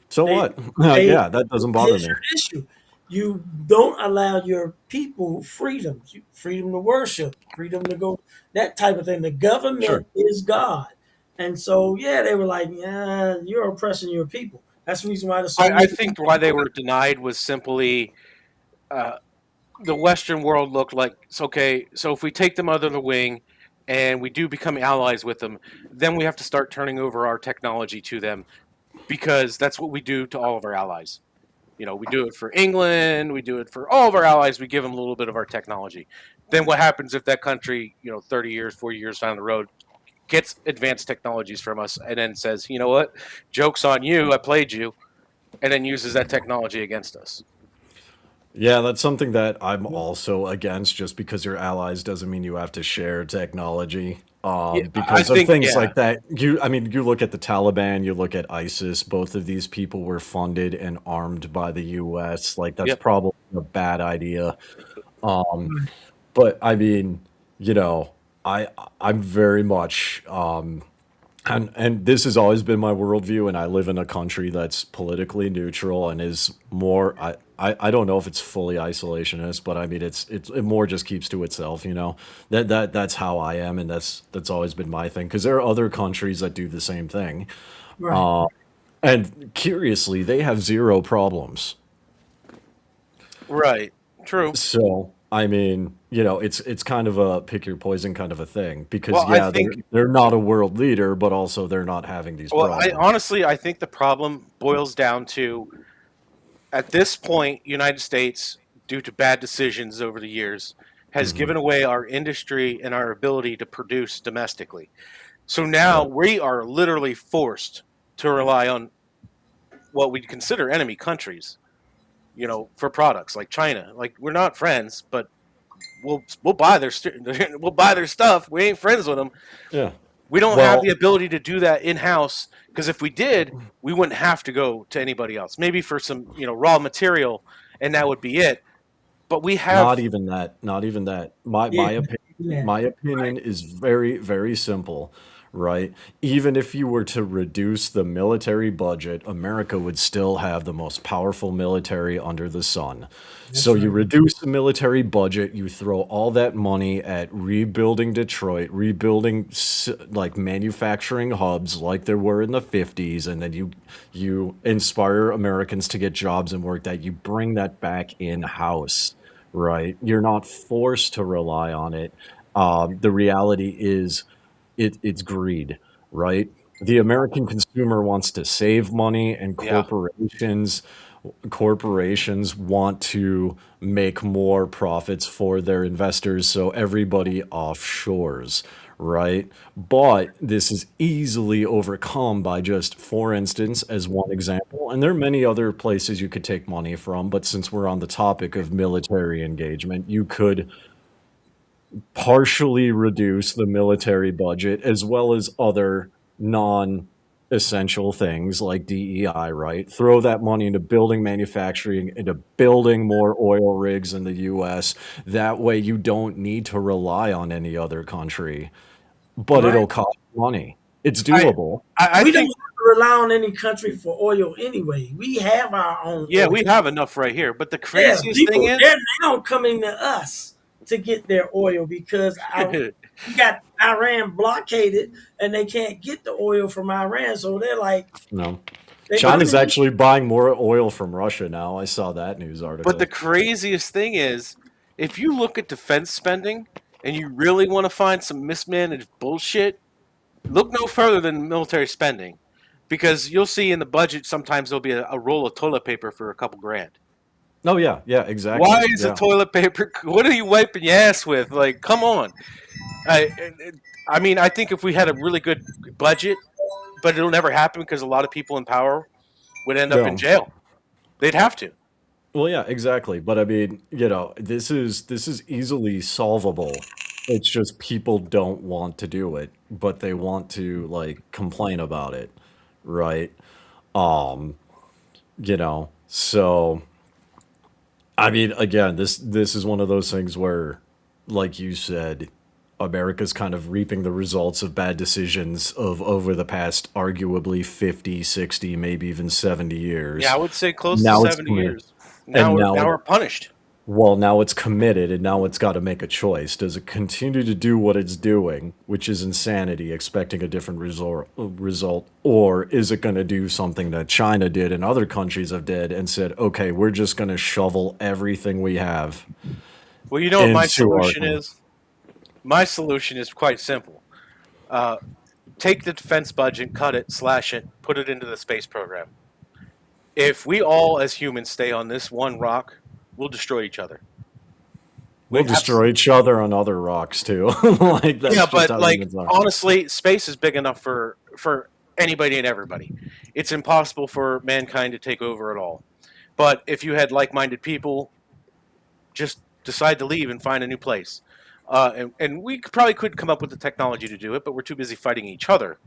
So They, what? they. Yeah, that doesn't bother Here's me. your issue. You don't allow your people freedom, freedom to worship, freedom to go, that type of thing. The Sure. government is God. And so, yeah, they were like, yeah, you're oppressing your people. That's the reason why the I Soviet think why they were denied was simply uh, the Western world looked like, okay, so if we take them under the wing and we do become allies with them, then we have to start turning over our technology to them, because that's what we do to all of our allies. We do it for England, we do it for all of our allies. We give them a little bit of our technology. Then what happens if that country, 30 years, 40 years down the road, gets advanced technologies from us and then says, you know what, joke's on you, I played you, and then uses that technology against us? Yeah, that's something that I'm also against. Just because you're allies doesn't mean you have to share technology. Yeah, I Because of think, things yeah, like that, you look at the Taliban, you look at ISIS. Both of these people were funded and armed by the U.S. Like that's yep. probably a bad idea. Um, but I mean, you know, I I'm very much and this has always been my worldview, and I live in a country that's politically neutral and is more. I don't know if it's fully isolationist, but I mean it more just keeps to itself. That's how I am, and that's always been my thing. Because there are other countries that do the same thing, Right. and curiously, they have zero problems. Right. True. So, I mean, it's kind of a pick your poison kind of a thing because Well, I yeah, think. they're not a world leader, but also they're not having these Well, problems. I think the problem boils down to, at this point, United States, due to bad decisions over the years, has Hmm. given away our industry and our ability to produce domestically. So now Right. we are literally forced to rely on what we'd consider enemy countries, for products like China. Like, we're not friends, but we'll buy we'll buy their stuff. We ain't friends with them. Yeah. We don't have Well, the ability to do that in house, because if we did, we wouldn't have to go to anybody else. Maybe for some, raw material, and that would be it. But we have. not even that. Not even that. My Yeah. my opinion Yeah. my opinion is very, very simple, right? Even if you were to reduce the military budget, America would still have the most powerful military under the sun. That's So you right. reduce the military budget, you throw all that money at rebuilding Detroit, rebuilding like manufacturing hubs like there were in the 50s, and then you inspire Americans to get jobs and work that you bring that back in house. Right. You're not forced to rely on it. The reality is it's greed, right? The American consumer wants to save money, and Yeah. corporations want to make more profits for their investors, so everybody offshores, right? But this is easily overcome by just, for instance, as one example, and there are many other places you could take money from, but since we're on the topic of military engagement, you could partially reduce the military budget as well as other non-essential things like DEI, right? Throw that money into building manufacturing, into building more oil rigs in the US. That way you don't need to rely on any other country, but Right. it'll cost money. It's I doable. I We don't have think, to rely on any country for oil anyway. We have our own yeah, oil. we have enough right here. But the Yeah, craziest thing people is, they're now coming to us to get their oil because we got Iran blockaded and they can't get the oil from Iran. So they're like No. they're China's coming. actually buying more oil from Russia now. I saw that news but the article. craziest thing is, if you look at defense spending and you really want to find some mismanaged bullshit, look no further than military spending, because you'll see in the budget sometimes there'll be a roll of toilet paper for a couple grand. Oh yeah, yeah, Why exactly. is the Yeah. toilet paper? What are you wiping your ass with? Like, come on. I, I mean, I think if we had a really good budget, but it'll never happen because a lot of people in power would end up in Yeah. jail. They'd have to. Well, yeah, exactly. But I mean, this is easily solvable. It's just people don't want to do it, but they want to like complain about it, right? Um, so I mean, again, this is one of those things where, like you said, America's kind of reaping the results of bad decisions of over the past arguably 50, 60, maybe even 70 Yeah, years. I would say close to Now it's 70 committed. years. And Now we're punished. now it's committed, and now it's got to make a choice. Does it continue to do what it's doing, which is insanity, expecting a different result, or is it going to do something that China did and other countries have did and said, okay, we're just going to shovel everything we have Well, you know what my into our solution is? My solution is quite simple. Uh, Take the defense budget, cut it, slash it, put it into the space program. If we all as humans stay on this one rock, we'll destroy each other. We'll We destroy each other on other rocks too. Like Yeah, that's just but how like, humans are. honestly, space is big enough for anybody and everybody. It's impossible for mankind to take over it all. But if you had like-minded people just decide to leave and find a new place. And we probably could come up with the technology to do it, but we're too busy fighting each other.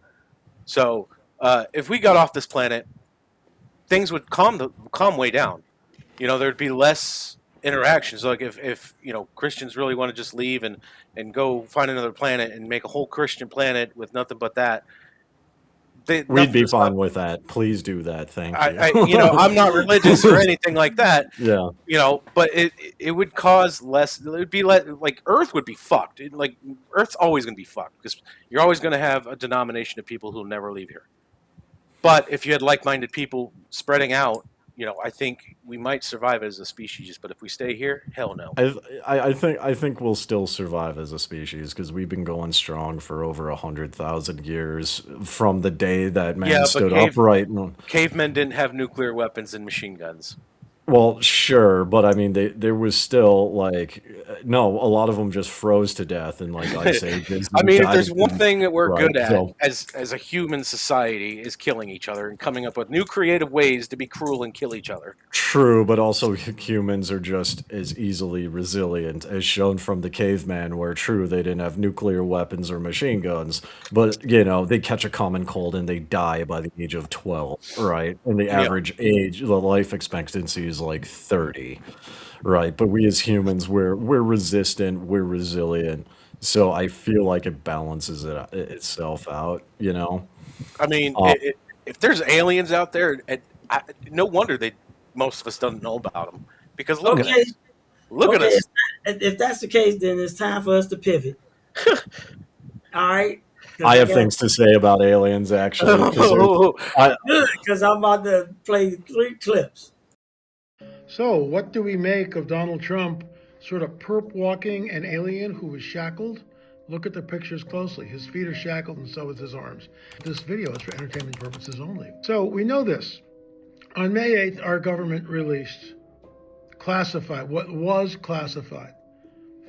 So if we got off this planet, things would calm way down. There'd be less interactions. Like if Christians really want to just leave and go find another planet and make a whole Christian planet with nothing but that, We'd be fine with that. Please do that. Thank you. I'm not religious or anything like that. Yeah. But it would cause less. It would be like Earth would be fucked. Earth's always going to be fucked because you're always going to have a denomination of people who'll never leave here. But if you had like-minded people spreading out, I think we might survive as a species. But if we stay here, hell no. I think we'll still survive as a species because we've been going strong for over 100,000 years from the day that man stood upright. Cavemen didn't have nuclear weapons and machine guns. Well, sure, but I mean, there was still a lot of them just froze to death in ice ages. I mean, if there's one thing that we're good at as a human society is killing each other and coming up with new creative ways to be cruel and kill each other. True, but also humans are just as easily resilient as shown from the caveman, where true, they didn't have nuclear weapons or machine guns, but they catch a common cold and they die by the age of 12, right? And the average age, the life expectancy is 30, right? But we as humans, we're resistant, we're resilient, so I feel like it balances itself out. I mean, if there's aliens out there, no wonder most of us don't know about them because look at us. Look at us. If that's the case, then it's time for us to pivot. All right. I have things to say about aliens, actually, because I'm about to play 3 clips. So, what do we make of Donald Trump sort of perp walking an alien who was shackled? Look at the pictures closely. His feet are shackled and so is his arms. This video is for entertainment purposes only. So, we know this. On May 8th, our government released what was classified,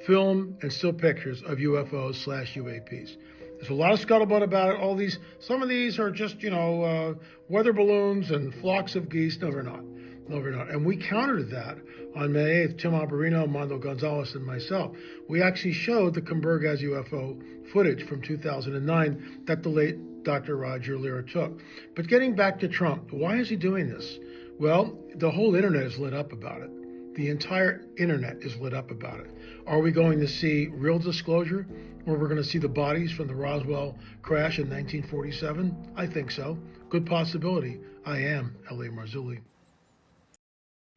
film and still pictures of UFOs/UAPs. There's a lot of scuttlebutt about it. Some of these are just, weather balloons and flocks of geese. No, they're not. And we countered that on May 8th, Tim Alberino, Mondo Gonzalez, and myself. We actually showed the Kumburgaz UFO footage from 2009 that the late Dr. Roger Lira took. But getting back to Trump, why is he doing this? Well, the whole internet is lit up about it. The entire internet is lit up about it. Are we going to see real disclosure, where we're going to see the bodies from the Roswell crash in 1947? I think so. Good possibility. I am L.A. Marzulli.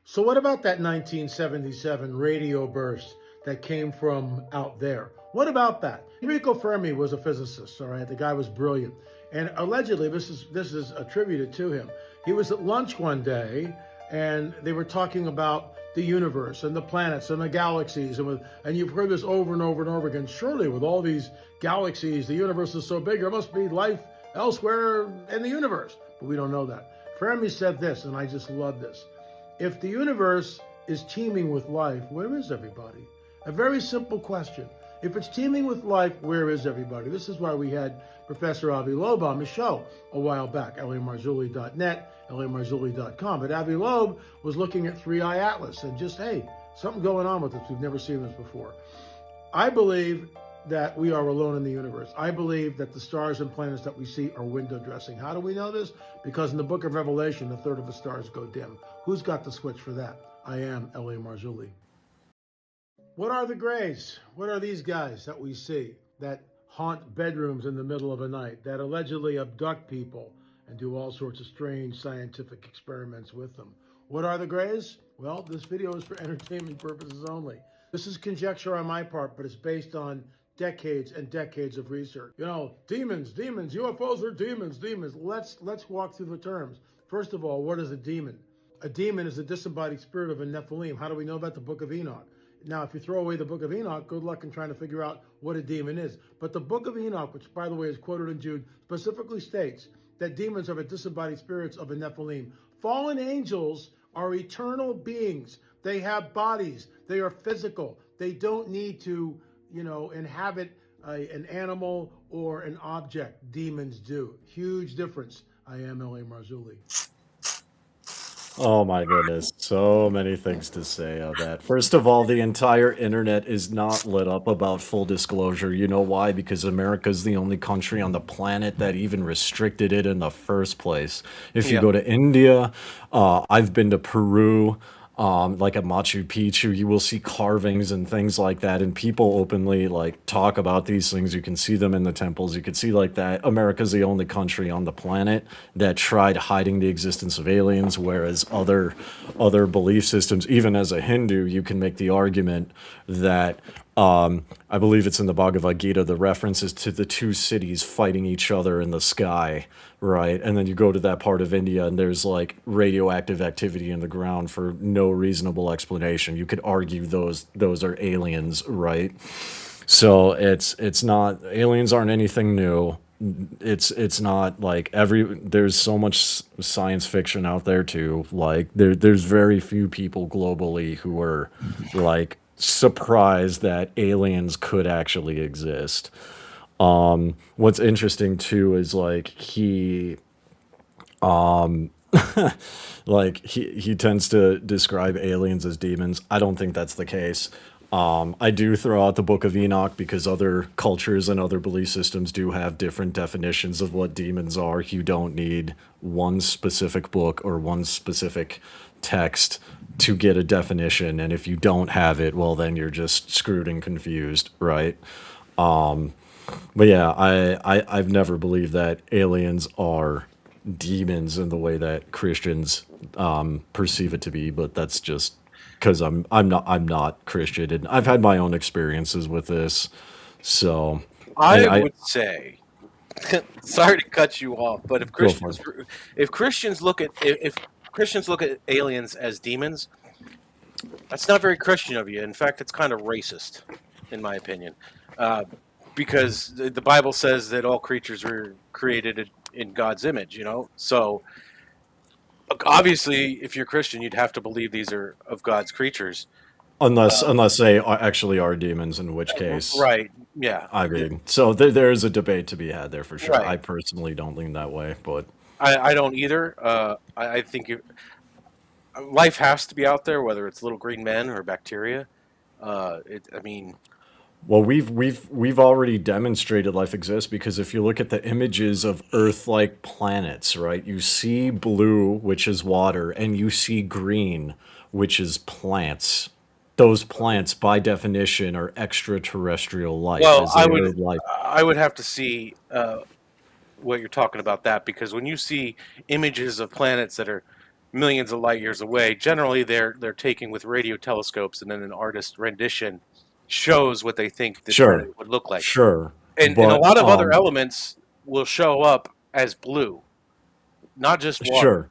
So what about that 1977 radio burst that came from out there? What about that? Enrico Fermi was a physicist, all right? The guy was brilliant. And allegedly, this is attributed to him. He was at lunch one day, and they were talking about the universe and the planets and the galaxies. And you've heard this over and over and over again. Surely, with all these galaxies, the universe is so big, there must be life elsewhere in the universe. But we don't know that. Fermi said this, and I just love this. If the universe is teeming with life, where is everybody? A very simple question. If it's teeming with life, where is everybody? This is why we had Professor Avi Loeb on the show a while back, lamarzulli.net, lamarzulli.com. But Avi Loeb was looking at 3i Atlas and just, hey, something going on with this. We've never seen this before. I believe that we are alone in the universe. I believe that the stars and planets that we see are window dressing. How do we know this? Because in the book of Revelation, a third of the stars go dim. Who's got the switch for that? I am L.A. Marzulli. What are the Greys? What are these guys that we see that haunt bedrooms in the middle of the night, that allegedly abduct people and do all sorts of strange scientific experiments with them? What are the Greys? Well, this video is for entertainment purposes only. This is conjecture on my part, but it's based on decades and decades of research. Demons, UFOs are demons. Let's walk through the terms. First of all, what is a demon? A demon is a disembodied spirit of a Nephilim. How do we know that? The Book of Enoch. Now, if you throw away the Book of Enoch, good luck in trying to figure out what a demon is. But the Book of Enoch, which, by the way, is quoted in Jude, specifically states that demons are the disembodied spirits of a Nephilim. Fallen angels are eternal beings. They have bodies. They are physical. They don't need to inhabit an animal or an object. Demons do. Huge difference. I am L.A. Marzulli. Oh my goodness. So many things to say of that. First of all, the entire internet is not lit up about full disclosure. You know why? Because America's the only country on the planet that even restricted it in the first place. If you Yeah. go to India, I've been to Peru, like at Machu Picchu, you will see carvings and things like that, and people openly like talk about these things. You can see them in the temples. You can see like that. America's the only country on the planet that tried hiding the existence of aliens, whereas other belief systems, even as a Hindu, you can make the argument that I believe it's in the Bhagavad Gita, the references to the two cities fighting each other in the sky, right? And then you go to that part of India and there's like radioactive activity in the ground for no reasonable explanation. You could argue those are aliens, right? So it's not, aliens aren't anything new. It's not like there's so much science fiction out there too. Like there's very few people globally who are like surprised that aliens could actually exist. What's interesting too is like he tends to describe aliens as demons. I don't think that's the case. I do throw out the Book of Enoch because other cultures and other belief systems do have different definitions of what demons are. You don't need one specific book or one specific text to get a definition, and if you don't have it, well, then you're just screwed and confused, right? But yeah, I've never believed that aliens are demons in the way that Christians perceive it to be, but that's just because I'm not Christian, and I've had my own experiences with this. So I I would say, sorry to cut you off, but go for it. If Christians look at if Christians look at aliens as demons, that's not very Christian of you. In fact, it's kind of racist, in my opinion, uh, because the Bible says that all creatures were created in God's image. So obviously, if you're Christian, you'd have to believe these are of God's creatures. Unless they actually are demons, in which case, Right? Yeah. I mean, so there's a debate to be had there for sure. I Right. personally don't lean that way, but I don't either. I think life has to be out there, whether it's little green men or bacteria. I mean, well, we've already demonstrated life exists because if you look at the images of Earth-like planets, right, you see blue, which is water, and you see green, which is plants. Those plants, by definition, are extraterrestrial life, well, as they are life. I would have to see what you're talking about that because when you see images of planets that are millions of light years away, generally they're taken with radio telescopes, and then an artist rendition shows what they think this Sure, planet would look like. sure, And a but lot of other elements will show up as blue, not just water. sure.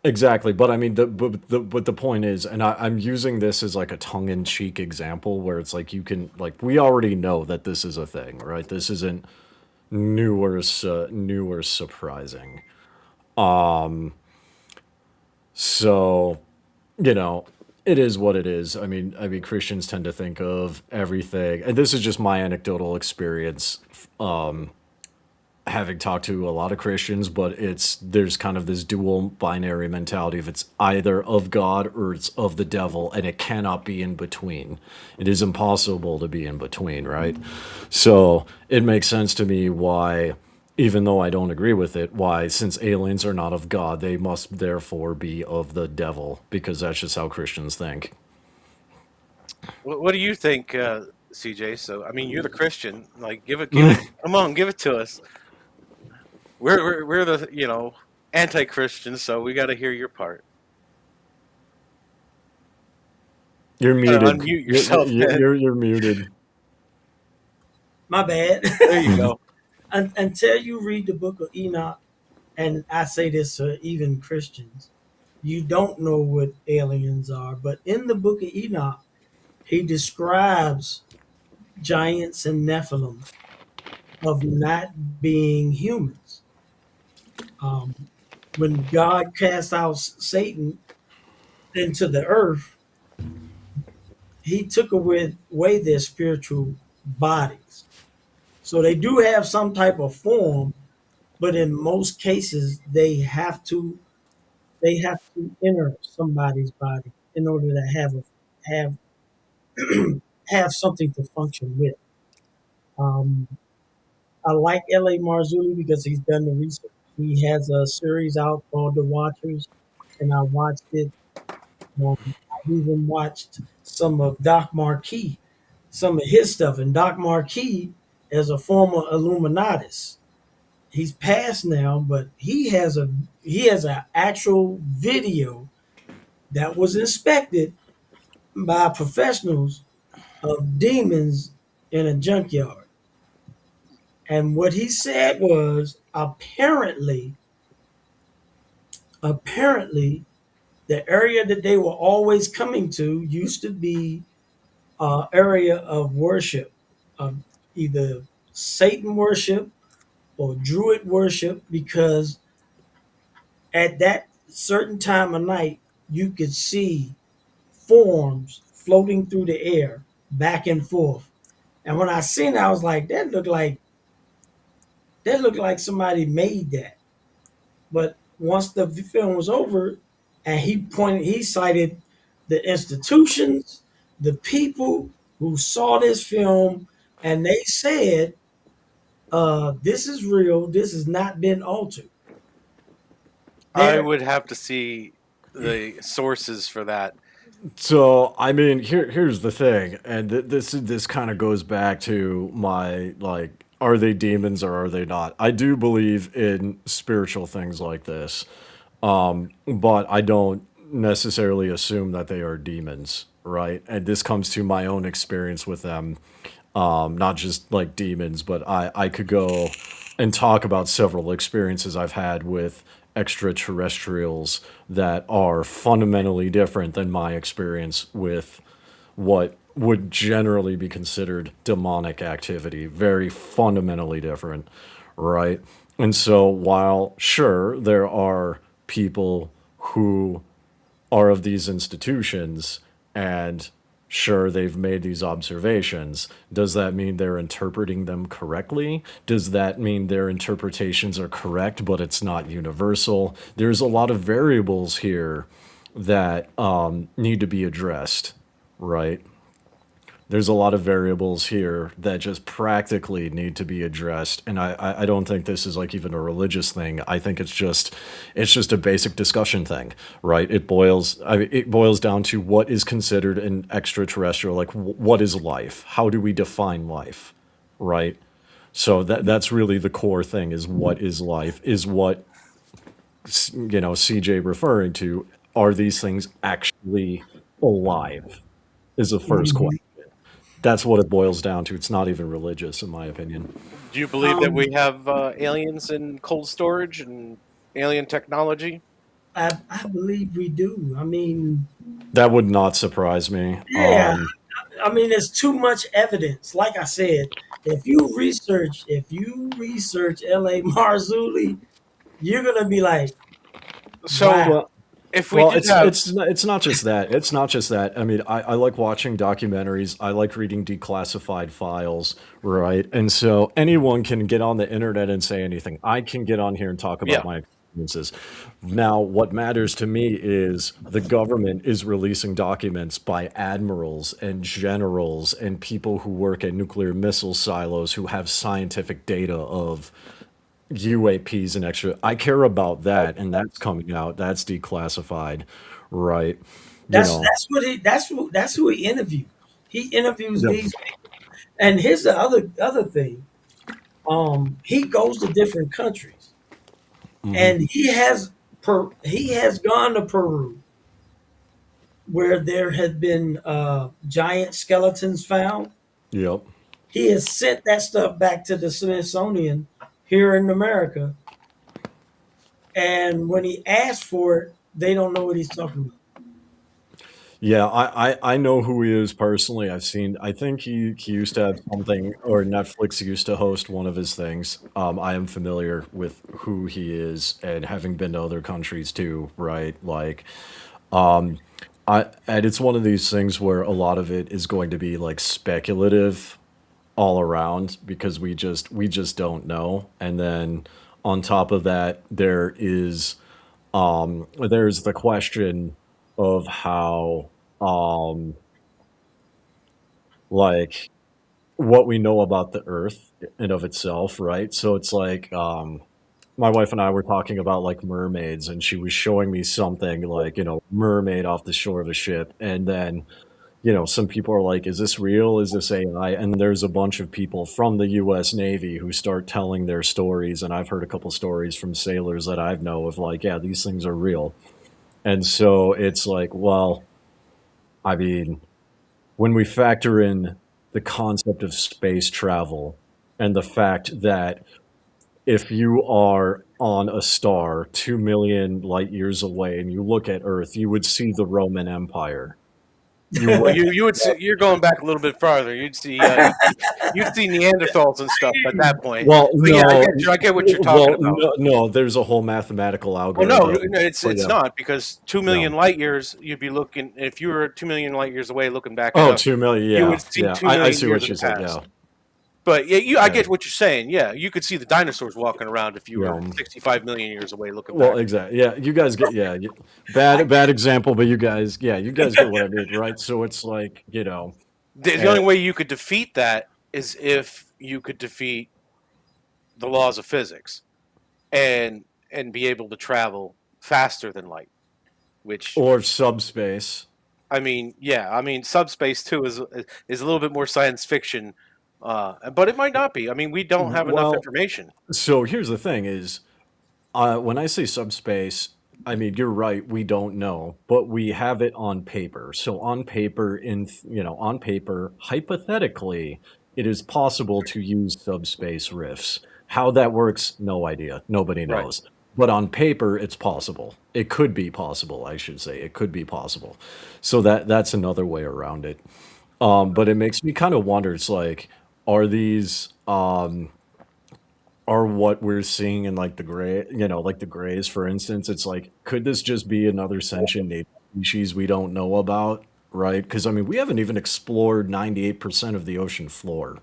Exactly, but I mean, but the point is, and I'm using this as like a tongue-in-cheek example, where it's like you can like we already know that this is a thing, right? This isn't new or surprising. So it is what it is. I mean, Christians tend to think of everything, and this is just my anecdotal experience. Having talked to a lot of Christians, but there's kind of this dual binary mentality of it's either of God or it's of the devil, and it cannot be in between. It is impossible to be in between, right? So it makes sense to me why, even though I don't agree with it, why since aliens are not of God, they must therefore be of the devil, because that's just how Christians think. What do you think, CJ? So, I mean, you're the Christian. Like, give it. Come on, give it to us. We're the anti-Christians, so we got to hear your part. You're You gotta muted. unmute You're, yourself, man. you're muted. My bad. There you go. Until you read the book of Enoch, and I say this to even Christians, you don't know what aliens are. But in the book of Enoch, he describes giants and Nephilim of not being humans. When God cast out Satan into the earth, he took away their spiritual bodies. So they do have some type of form, but in most cases, they have to they have to enter somebody's body in order to have have something to function with. Um, I like L.A. Marzulli because he's done the research. He has a series out called The Watchers, and I watched it. I even watched some of Doc Marquis, some of his stuff. And Doc Marquis is a former Illuminatus. He's passed now, but he has an actual video that was inspected by professionals of demons in a junkyard. And what he said was apparently the area that they were always coming to used to be an area of worship, of either Satan worship or Druid worship, because at that certain time of night, you could see forms floating through the air back and forth. And when I seen it, I was like, that looked like somebody made that. But once the film was over, and he cited the institutions, the people who saw this film, and they said, "This is real. This has not been altered." I There, would have to see the sources for that. So, I mean, here's the thing, and this kind of goes back to my like, are they demons or are they not? I do believe in spiritual things like this, but I don't necessarily assume that they are demons, right? And this comes to my own experience with them, not just like demons, but I could go and talk about several experiences I've had with extraterrestrials that are fundamentally different than my experience with what would generally be considered demonic activity. Very fundamentally different, right? And so, while sure, there are people who are of these institutions, and sure, they've made these observations. Does that mean they're interpreting them correctly? Does that mean their interpretations are correct, but it's not universal? There's a lot of variables here that need to be addressed, right? There's a lot of variables here that just practically need to be addressed, and I don't think this is like even a religious thing. I think it's just a basic discussion thing, right? It boils down to what is considered an extraterrestrial, like what is life? How do we define life, right? So that's really the core thing: is what is life? Is what CJ referring to? Are these things actually alive? Is the first question. That's what it boils down to. It's not even religious, in my opinion. Do you believe that we have aliens in cold storage and alien technology? I believe we do. I mean, That would not surprise me. yeah. I mean, there's too much evidence. Like I said, if you research L.A. Marzulli, you're gonna be like, So, wow. Well, if we well, did it's have, it's not just that. It's not just that. I mean, I like watching documentaries. I like reading declassified files, right? And so anyone can get on the internet and say anything. I can get on here and talk yeah, about my experiences. Now, what matters to me is the government is releasing documents by admirals and generals and people who work at nuclear missile silos who have scientific data of UAPs and extra. I care about that, and that's coming out. That's declassified, right? You That's know. that's what he that's who he interviews. He interviews Yep. these people. And here's the other thing. He goes to different countries, Hmm. and he has gone to Peru where there had been giant skeletons found. Yep. He has sent that stuff back to the Smithsonian here in America, and when he asks for it, they don't know what he's talking about. Yeah, I know who he is personally. I think he used to have something, or Netflix used to host one of his things. I am familiar with who he is, and having been to other countries too, right? Like, and it's one of these things where a lot of it is going to be like speculative all around because we just don't know. And then on top of that, there is There's the question of how, um, like, what we know about the Earth in of itself, right? So it's like, my wife and I were talking about like mermaids, and she was showing me something like, mermaid off the shore of a ship, and then some people are like, is this real? Is this AI? And there's a bunch of people from the US Navy who start telling their stories. And I've heard a couple stories from sailors that I've know of like, yeah, these things are real. And so it's like, well, I mean, when we factor in the concept of space travel and the fact that if you are on a star 2 million light years away and you look at Earth, you would see the Roman Empire. You Well, would. you would see, you're going back a little bit farther. You'd see Neanderthals and stuff at that point. Well, But yeah, no, I get what you're talking about. no, there's a whole mathematical Well, no, algorithm for it's them. not because 2 million No. light years. You'd be looking if you were 2 million light years away, looking back it Oh, up. 2 million, You yeah, would see yeah. two I million see years what in you the said, past. yeah. But yeah, I Yeah, get what you're saying. Yeah, you could see the dinosaurs walking around if you yeah. were 65 million years away, looking Well, back. exactly. Yeah, you guys get, yeah, I bad example, but you guys get what I mean, right? So it's like, The eh, only way you could defeat that is if you could defeat the laws of physics and be able to travel faster than light. Which or subspace. I mean, yeah, I mean, subspace too is a little bit more science fiction, but it might not be. I mean, we don't have enough Well, information. so here's the thing is, when I say subspace, I mean, you're right, we don't know, but we have it on paper. So on paper, on paper, hypothetically, it is possible to use subspace rifts. How that works, no idea. Nobody Right. knows. But on paper, it's possible. It could be possible, I should say. It could be possible. So that's another way around it. But it makes me kind of wonder, it's like, are these are what we're seeing in like the gray, like the grays, for instance, it's like, could this just be another sentient native species we don't know about, right? Because I mean, we haven't even explored 98% of the ocean floor,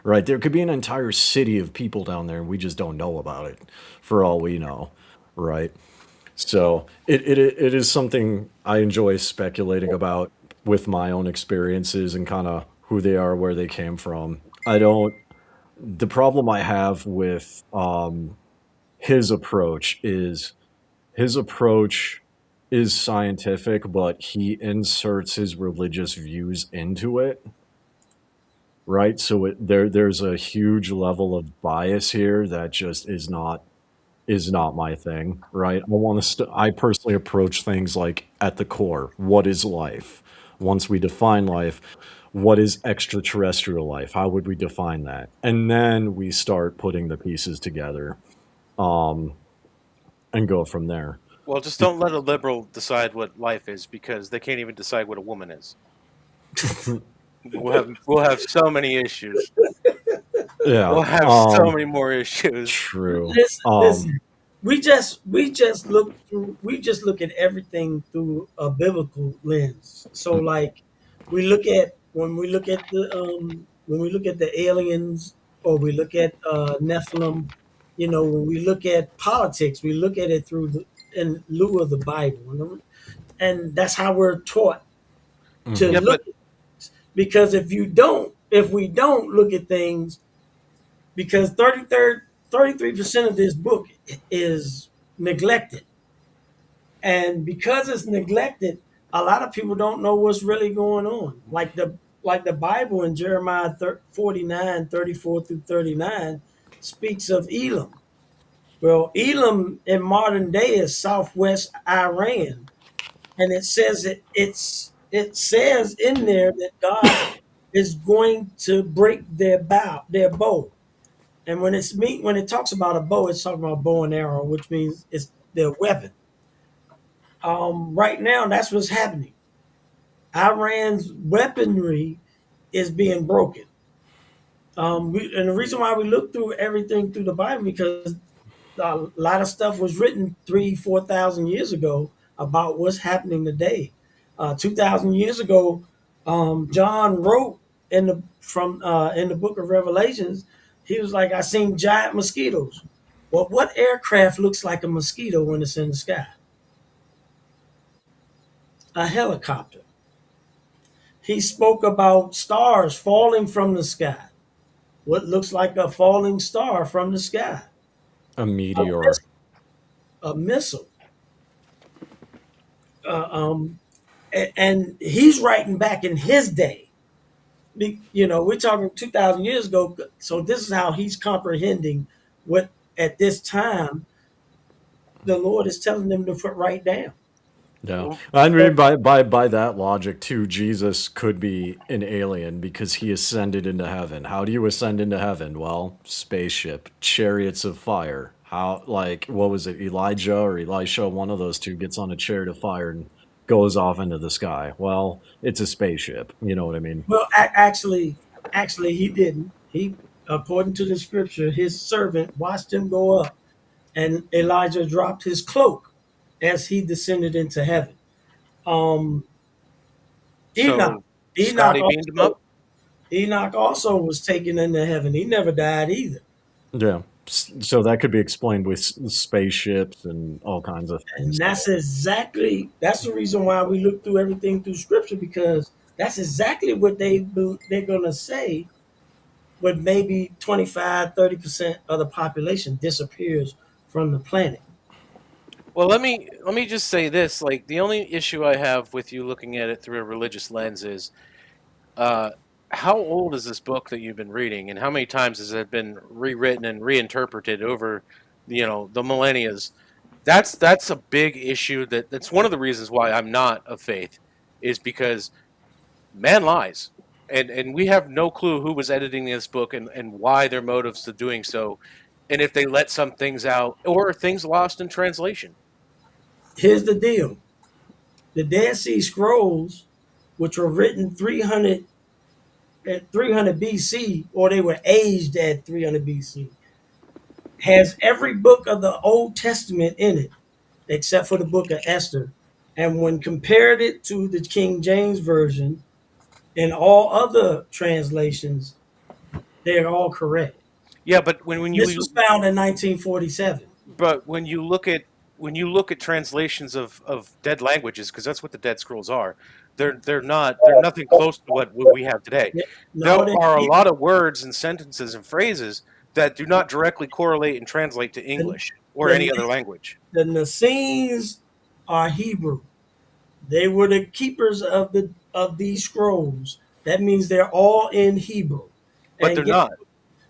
right? There could be an entire city of people down there, and we just don't know about it, for all we know, right? So it is something I enjoy speculating about with my own experiences and kind of who they are, where they came from. I don't. The problem I have with his approach is his approach is scientific, but he inserts his religious views into it, right? So there's a huge level of bias here that just is not my thing, right? I personally approach things like at the core, what is life? Once we define life, what is extraterrestrial life? How would we define that? And then we start putting the pieces together, um, and go from there. Well, just Be- don't let a liberal decide what life is because they can't even decide what a woman is. We'll have so many issues. yeah, We'll have so many more issues. true. listen. We just look at everything through a biblical lens. So like we look at the aliens, or we look at Nephilim, when we look at politics, we look at it through in lieu of the Bible, and that's how we're taught to Yeah, Mhm. look but at things. Because if we don't look at things, because 33% of this book is neglected. And because it's neglected, a lot of people don't know what's really going on. Like the Bible in Jeremiah 49, 34 through 39 speaks of Elam. Well, Elam in modern day is southwest Iran, and it says in there that God is going to break their bow. And when it talks about a bow, it's talking about bow and arrow, which means it's their weapon. Right now, that's what's happening. Iran's weaponry is being broken. And the reason why we look through everything through the Bible, because a lot of stuff was written 3,000 to 4,000 years ago about what's happening today. 2,000 years ago, John wrote in the book of Revelations. He was like, "I seen giant mosquitoes." Well, what aircraft looks like a mosquito when it's in the sky? a helicopter. He spoke about stars falling from the sky, what looks like a falling star from the sky, A a meteor. missile. A missile. Uh, um, and he's writing back in his day. We're talking 2,000 years ago. So this is how he's comprehending what at this time the Lord is telling them to put right down. Yeah. Well, I So mean, by that logic too, Jesus could be an alien because he ascended into heaven. How do you ascend into heaven? Well, spaceship, chariots of fire. How, like, what was it? Elijah or Elisha, one of those two gets on a chariot of fire and goes off into the sky. Well, it's a spaceship. You know what I mean? Well, actually, he didn't. He, according to the scripture, his servant watched him go up, and Elijah dropped his cloak as he descended into heaven. Um, Enoch, so Enoch Scotty beamed him up. also, Enoch also was taken into heaven. He never died either, Yeah. So that could be explained with spaceships and all kinds of and things. that's the reason why we look through everything through scripture, because that's exactly what they're gonna say. But maybe 25-30% of the population disappears from the planet. Well, let me just say this: like the only issue I have with you looking at it through a religious lens is, uh, how old is this book that you've been reading, and how many times has it been rewritten and reinterpreted over, the millennias? That's a big issue. That's one of the reasons why I'm not of faith, is because man lies, and we have no clue who was editing this book and why their motives to doing so, and if they let some things out or things lost in translation. Here's the deal: the Dead Sea Scrolls, which were written 300 at 300 BC, or they were aged at 300 BC, has every book of the Old Testament in it, except for the book of Esther. And when compared it to the King James Version and all other translations, they're all correct. Yeah, but when This was you found in 1947. but when you look at translations of dead languages, because that's what the Dead Scrolls are, they're nothing close to what we have today. There No, are a lot of words and sentences and phrases that do not directly correlate and translate to the, English or any the, other language. the Nassenes are Hebrew. They were the keepers of these scrolls. That means they're all in Hebrew. But And they're guess not.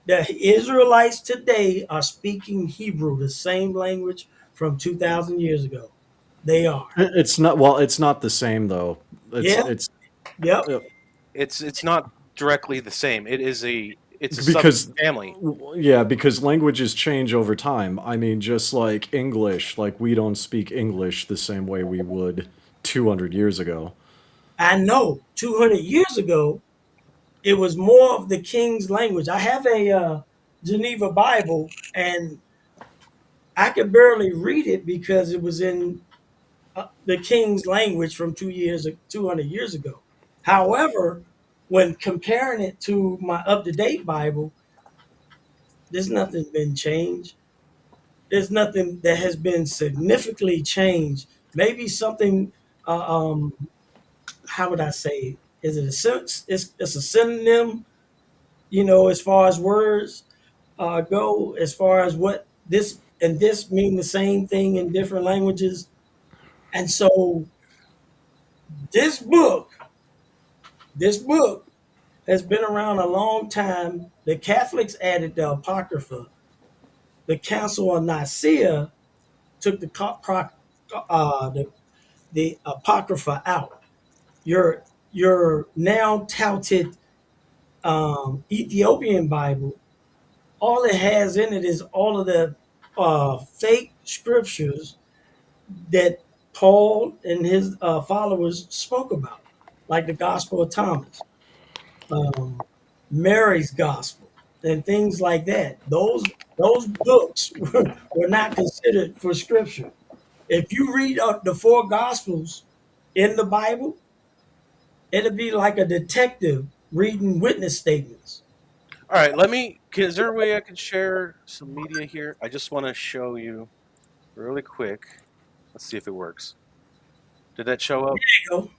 the Israelites today are speaking Hebrew, the same language from 2,000 years ago. They are. It's not, well, it's not the same though. Yeah. It's Yep. uh, It's not directly the same. It's a because subfamily. yeah, because languages change over time. I mean, just like English, like we don't speak English the same way we would 200 years ago. I know 200 years ago, it was more of the king's language. I have a Geneva Bible, and I could barely read it because it was in the king's language from 200 years ago. However, when comparing it to my up-to-date Bible, there's nothing been changed. There's nothing that has been significantly changed. Maybe something. How would I say? Is it a it's a synonym? As far as words go, as far as what this and this mean the same thing in different languages. And so this book, this book has been around a long time. The Catholics added the Apocrypha. The Council of Nicaea took the Apocrypha out. Your now touted Ethiopian Bible, all it has in it is all of the fake scriptures that Paul and his followers spoke about, like the Gospel of Thomas, um, Mary's Gospel, and things like that. Those books were not considered for Scripture. If you read the four Gospels in the Bible, it'll be like a detective reading witness statements. All right, is there a way I can share some media here? I just want to show you really quick. Let's see if it works. Did that show up? There you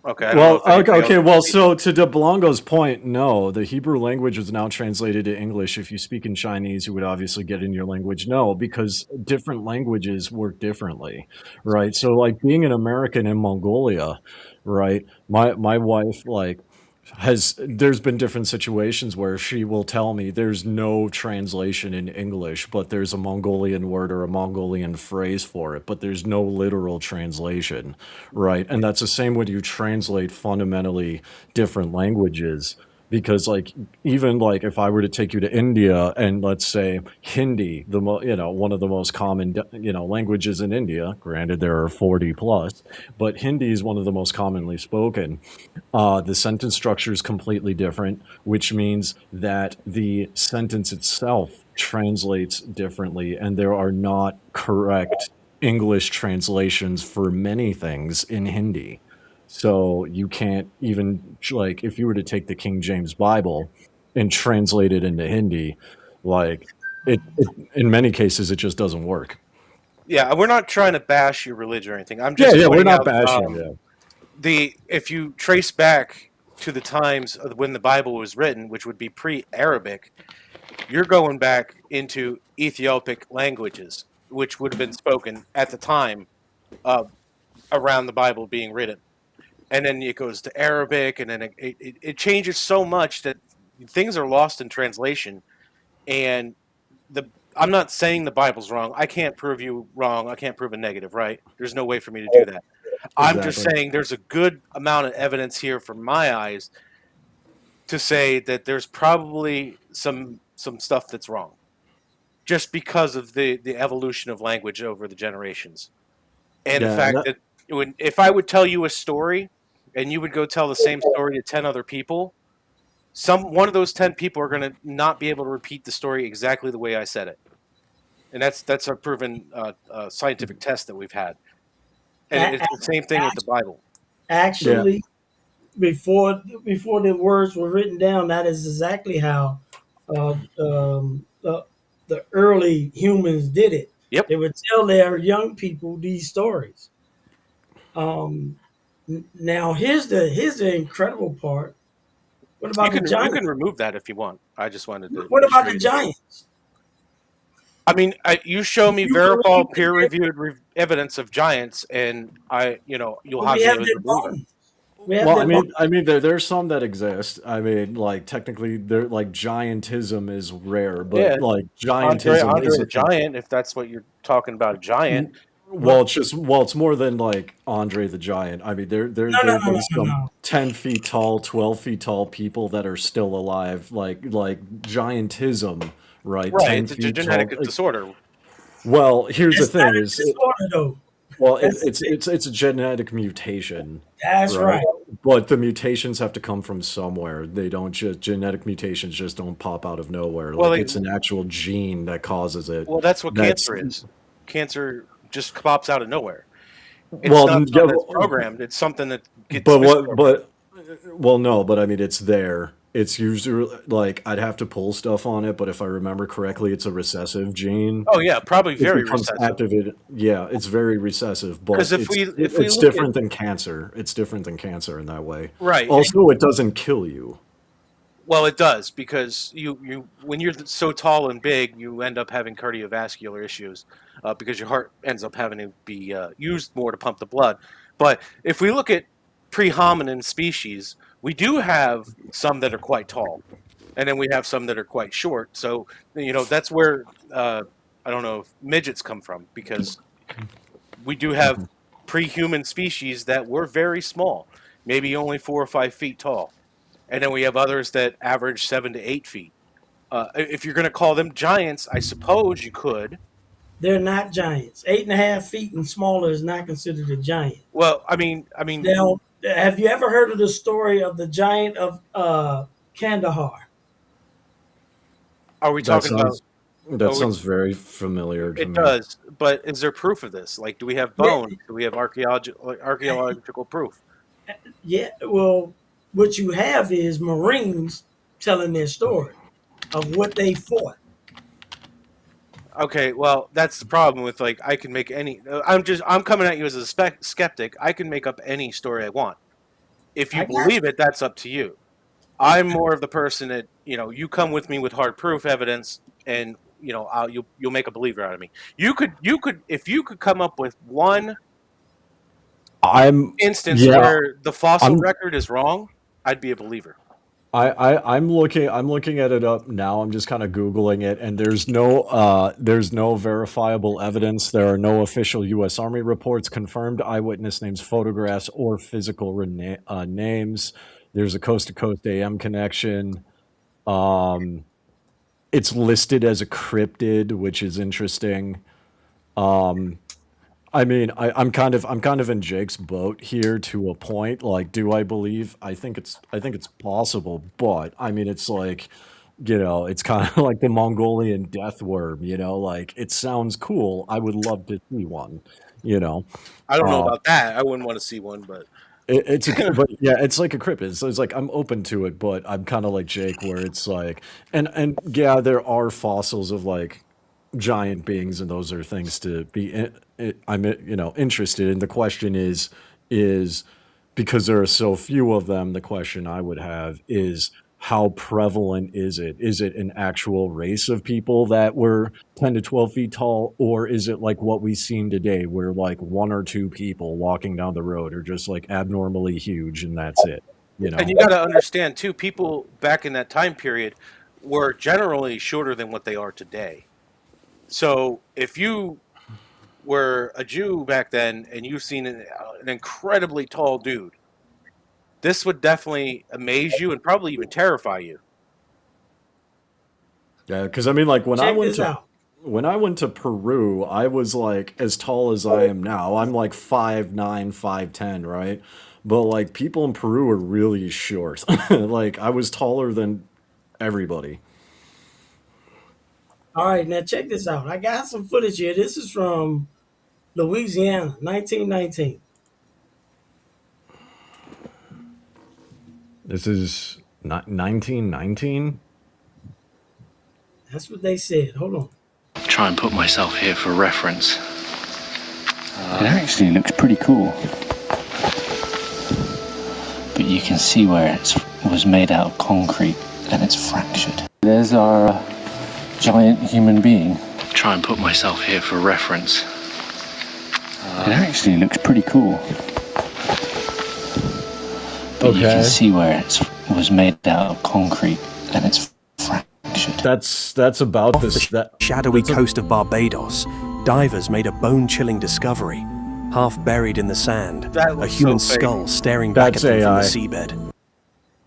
Okay, I don't know Well, if anybody okay. else. Well, so to De Blanco's point, no, the Hebrew language is now translated to English. If you speak in Chinese, you would obviously get in your language. No, because different languages work differently, right? So, like being an American in Mongolia, right? My wife like there's been different situations where she will tell me there's no translation in English, but there's a Mongolian word or a Mongolian phrase for it, but there's no literal translation, right? And that's the same when you translate fundamentally different languages. Because like even like if I were to take you to India and let's say Hindi, one of the most common languages in India. Granted, there are 40 plus, but Hindi is one of the most commonly spoken. The sentence structure is completely different, which means that the sentence itself translates differently, and there are not correct English translations for many things in Hindi. So you can't even, like, if you were to take the King James Bible and translate it into Hindi, like, in many cases, it just doesn't work. Yeah, we're not trying to bash your religion or anything. I'm Yeah, just yeah, we're pointing not out bashing. Yeah. if you trace back to the times of when the Bible was written, which would be pre-Arabic, you're going back into Ethiopic languages, which would have been spoken at the time around the Bible being written. And then it goes to Arabic, and then it changes so much that things are lost in translation. And I'm not saying the Bible's wrong. I can't prove you wrong. I can't prove a negative, right? There's no way for me to do that. I'm just Exactly. saying there's a good amount of evidence here from my eyes to say that there's probably some stuff that's wrong, just because of the evolution of language over the generations, and the Yeah, and fact that if I would tell you a story, and you would go tell the same story to 10 other people, one of those 10 people are going to not be able to repeat the story exactly the way I said it, and that's a proven scientific test that we've had, and go. it's the same thing with the Bible. yeah. Actually, before the words were written down, that is exactly how the early humans did it. Yep. They would tell their young people these stories. Now here's the incredible part. What You about the can giants? remove that if you want. I just wanted to What about show the you. giants? I mean, you show me You verifiable, believe peer-reviewed evidence of giants, and you'll have we me have able their to believe it. bones. We have Well, their bones. I mean, there's some that exist. I mean, like technically, they're like giantism is rare, Yeah, but like Andre giantism is the a thing. Giant, if that's what you're talking about, a giant. Well, it's more than like Andre the Giant. I mean, there have been some No. 10 feet tall, 12 feet tall people that are still alive. Like giantism, right? Right, ten it's a feet tall. genetic disorder. Well, here's the It's not thing: a is disorder though. well, That's the thing. it's a genetic mutation, That's right? right. But the mutations have to come from somewhere. They don't just genetic mutations just don't pop out of nowhere. Well, Like it's an actual gene that causes it. that's what That's cancer is. Cancer just pops out of nowhere. It's well, not yeah, something that's programmed. It's something that gets but what? misprogrammed. Well, no, but I mean, it's there. It's usually like I'd have to pull stuff on it, but if I remember correctly, it's a recessive gene. Oh yeah, probably It very becomes recessive. activated. Yeah, it's very recessive, but Because if we it's look at different than cancer. It's different than cancer in that way. right, Also, it doesn't kill you. well, it does because you when you're so tall and big, you end up having cardiovascular issues because your heart ends up having to be used more to pump the blood. But if we look at pre-hominin species, we do have some that are quite tall, and then we have some that are quite short. So that's where I don't know if midgets come from, because we do have pre-human species that were very small, maybe only 4 or 5 feet tall. And then we have others that average 7 to 8 feet. If you're going to call them giants, I suppose you could. They're not giants. 8.5 feet and smaller is not considered a giant. Well, I mean, Now, have you ever heard of the story of the giant of Kandahar? are we That talking about? sounds very familiar to It me. does, but is there proof of this? Like, do we have bones? Do we have archaeological proof? Yeah. Well, what you have is Marines telling their story of what they fought. Okay, well, that's the problem with like I can make any. I'm coming at you as a skeptic. I can make up any story I want. If you I got believe it, that's up to you. I'm more of the person that you come with me with hard proof evidence, and you'll make a believer out of me. You could if you could come up with one I'm instance yeah. where the fossil I'm record is wrong, I'd be a believer. I'm looking at it up now. I'm just kind of Googling it, and there's no verifiable evidence. There are no official US Army reports, confirmed eyewitness names, photographs, or physical names. There's a coast to coast AM connection. Um it's listed as a cryptid, which is interesting. Um I mean, I'm kind of in Jake's boat here to a point. Like, do I believe? I think it's possible, but I mean, it's like, it's kind of like the Mongolian death worm. Like it sounds cool. I would love to see one. You know, I don't know uh, about that. I wouldn't want to see one, but but yeah, it's like a cryptid. So it's like I'm open to it, but I'm kind of like Jake, where it's like, and yeah, there are fossils of like giant beings, and those are things to be. I'm interested in. The question is because there are so few of them. The question I would have is how prevalent is it? Is it an actual race of people that were 10 to 12 feet tall, or is it like what we've seen today, where like one or two people walking down the road are just like abnormally huge, and that's it? You and know. you got to understand too, people back in that time period were generally shorter than what they are today. So if you were a Jew back then and you've seen an incredibly tall dude, this would definitely amaze you and probably even terrify you. Yeah, because I mean, like check this out. when I went to Peru, I was like as tall as I am now. I'm like 5'9", 5'10", right? But like people in Peru are really short. Like I was taller than everybody. All right, now check this out. I got some footage here. This is from Louisiana, 1919. This is not 1919. That's what they said. Hold on. Try and put myself here for reference. It actually looks pretty cool. But you can see where it was made out of concrete and it's fractured. There's our giant human being. Try and put myself here for reference. It actually looks pretty cool. But you can see where it was made out of concrete and it's fractured. That's about this. The shadowy coast of Barbados, divers made a bone-chilling discovery. Half buried in the sand, a human skull staring back at them from the seabed.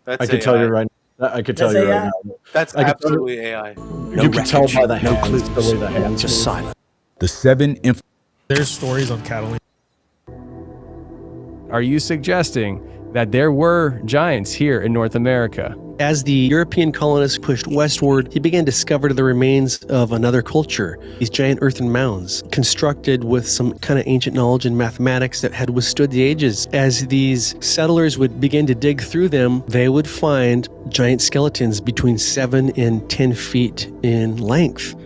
I could tell you right. I could tell you right now. That's absolutely AI. No You can tell by the no hands, clues, the way the hands just move. silent. The 7 There's stories on Catalina. Are you suggesting that there were giants here in North America? As the European colonists pushed westward, he began to discover the remains of another culture. These giant earthen mounds, constructed with some kind of ancient knowledge in mathematics that had withstood the ages. As these settlers would begin to dig through them, they would find giant skeletons between 7 and 10 feet in length.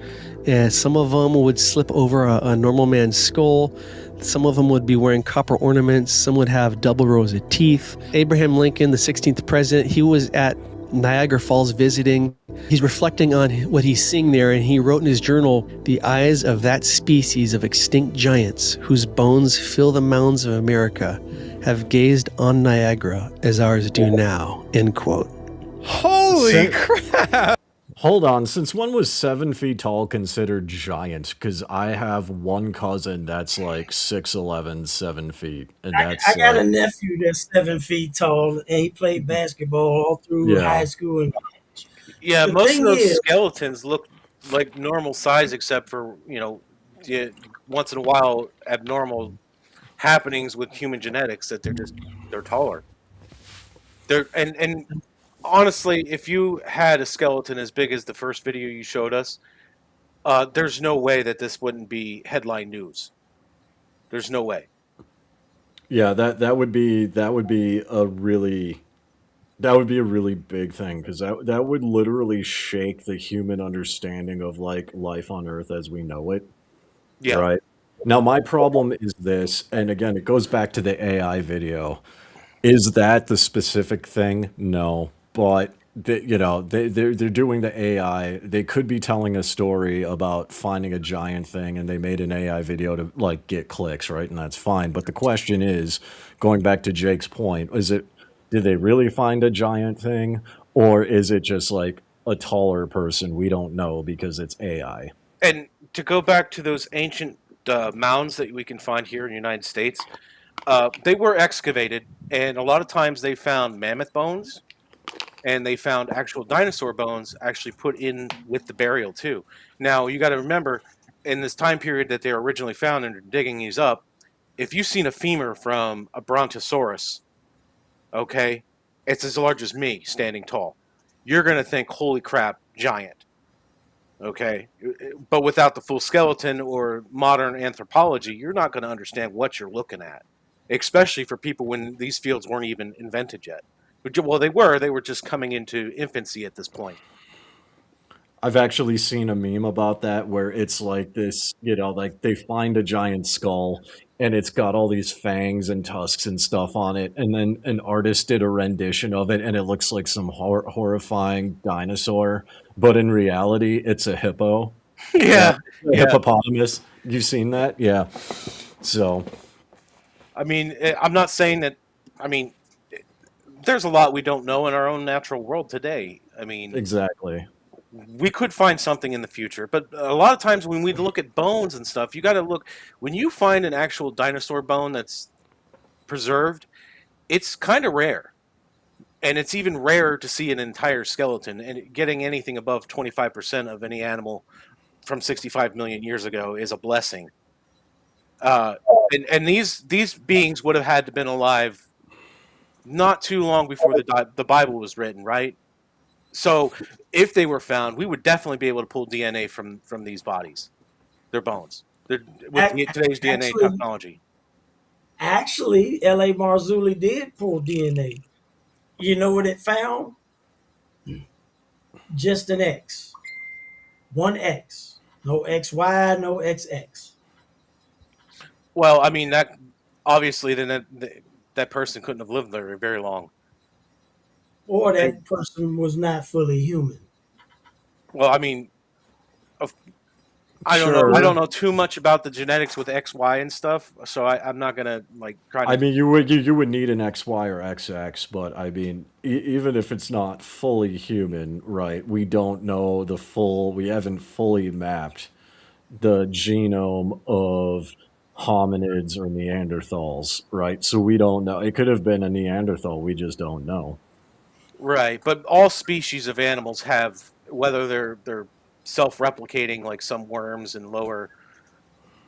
And some of them would slip over a normal man's skull. Some of them would be wearing copper ornaments. Some would have double rows of teeth. Abraham Lincoln, the 16th president, he was at Niagara Falls visiting. He's reflecting on what he's seeing there, and he wrote in his journal, "The eyes of that species of extinct giants whose bones fill the mounds of America have gazed on Niagara as ours do now." End quote. Holy crap! Hold on, since when was 7 feet tall considered giant? Because I have one cousin that's like 6'11", 7 feet, and that's I got a like, nephew that's 7 feet tall, and he played basketball all through high school and college. Yeah, The most of thing those is, skeletons look like normal size, except for once in a while abnormal happenings with human genetics that they're taller. They're and honestly, if you had a skeleton as big as the first video you showed us, there's no way that this wouldn't be headline news. There's no way. yeah, that would be a really That would be a really big thing because that would literally shake the human understanding of like life on Earth as we know it. Yeah. Right. Now, my problem is this, and again, it goes back to the AI video. Is that the specific thing? No, but they're doing the AI. They could be telling a story about finding a giant thing, and they made an AI video to like get clicks, right? And that's fine. But the question is, going back to Jake's point, did they really find a giant thing, or is it just like a taller person we don't know because it's AI? And to go back to those ancient mounds that we can find here in the United States, they were excavated, and a lot of times they found mammoth bones, and they found actual dinosaur bones actually put in with the burial too. Now you got to remember, in this time period that they were originally found and they're digging these up, if you've seen a femur from a brontosaurus, okay, it's as large as me, standing tall, you're gonna think, "Holy crap, giant!" Okay, but without the full skeleton or modern anthropology, you're not going to understand what you're looking at, especially for people when these fields weren't even invented yet. Well, they were just coming into infancy at this point. I've actually seen a meme about that where it's like this, like they find a giant skull and it's got all these fangs and tusks and stuff on it. And then an artist did a rendition of it and it looks like some horrifying dinosaur. But in reality, it's a hippo. Yeah, A yeah. hippopotamus. You've seen that? Yeah. So, I mean, I'm not saying that. I mean, there's a lot we don't know in our own natural world today. I mean, exactly. we could find something in the future, but a lot of times when we look at bones and stuff, you got to look when you find an actual dinosaur bone that's preserved, it's kind of rare. And it's even rarer to see an entire skeleton, and getting anything above 25% of any animal from 65 million years ago is a blessing. And these beings would have had to been alive not too long before the Bible was written, right? So if they were found, we would definitely be able to pull DNA from these bodies, their bones, with today's DNA technology. Actually, L.A. Marzulli did pull DNA. You know what it found? Just an X. One X. No XY, no XX. Well, I mean that obviously then that person couldn't have lived there very long. Or that person was not fully human. Well, I mean, I don't know. I don't know too much about the genetics with XY and stuff, so I'm not gonna like try to. I mean, you would need an XY or XX, but I mean, even if it's not fully human, right? We don't know we haven't fully mapped the genome of hominids or Neanderthals, right? So we don't know. It could have been a Neanderthal. We just don't know. Right, but all species of animals have, whether they're self-replicating like some worms and lower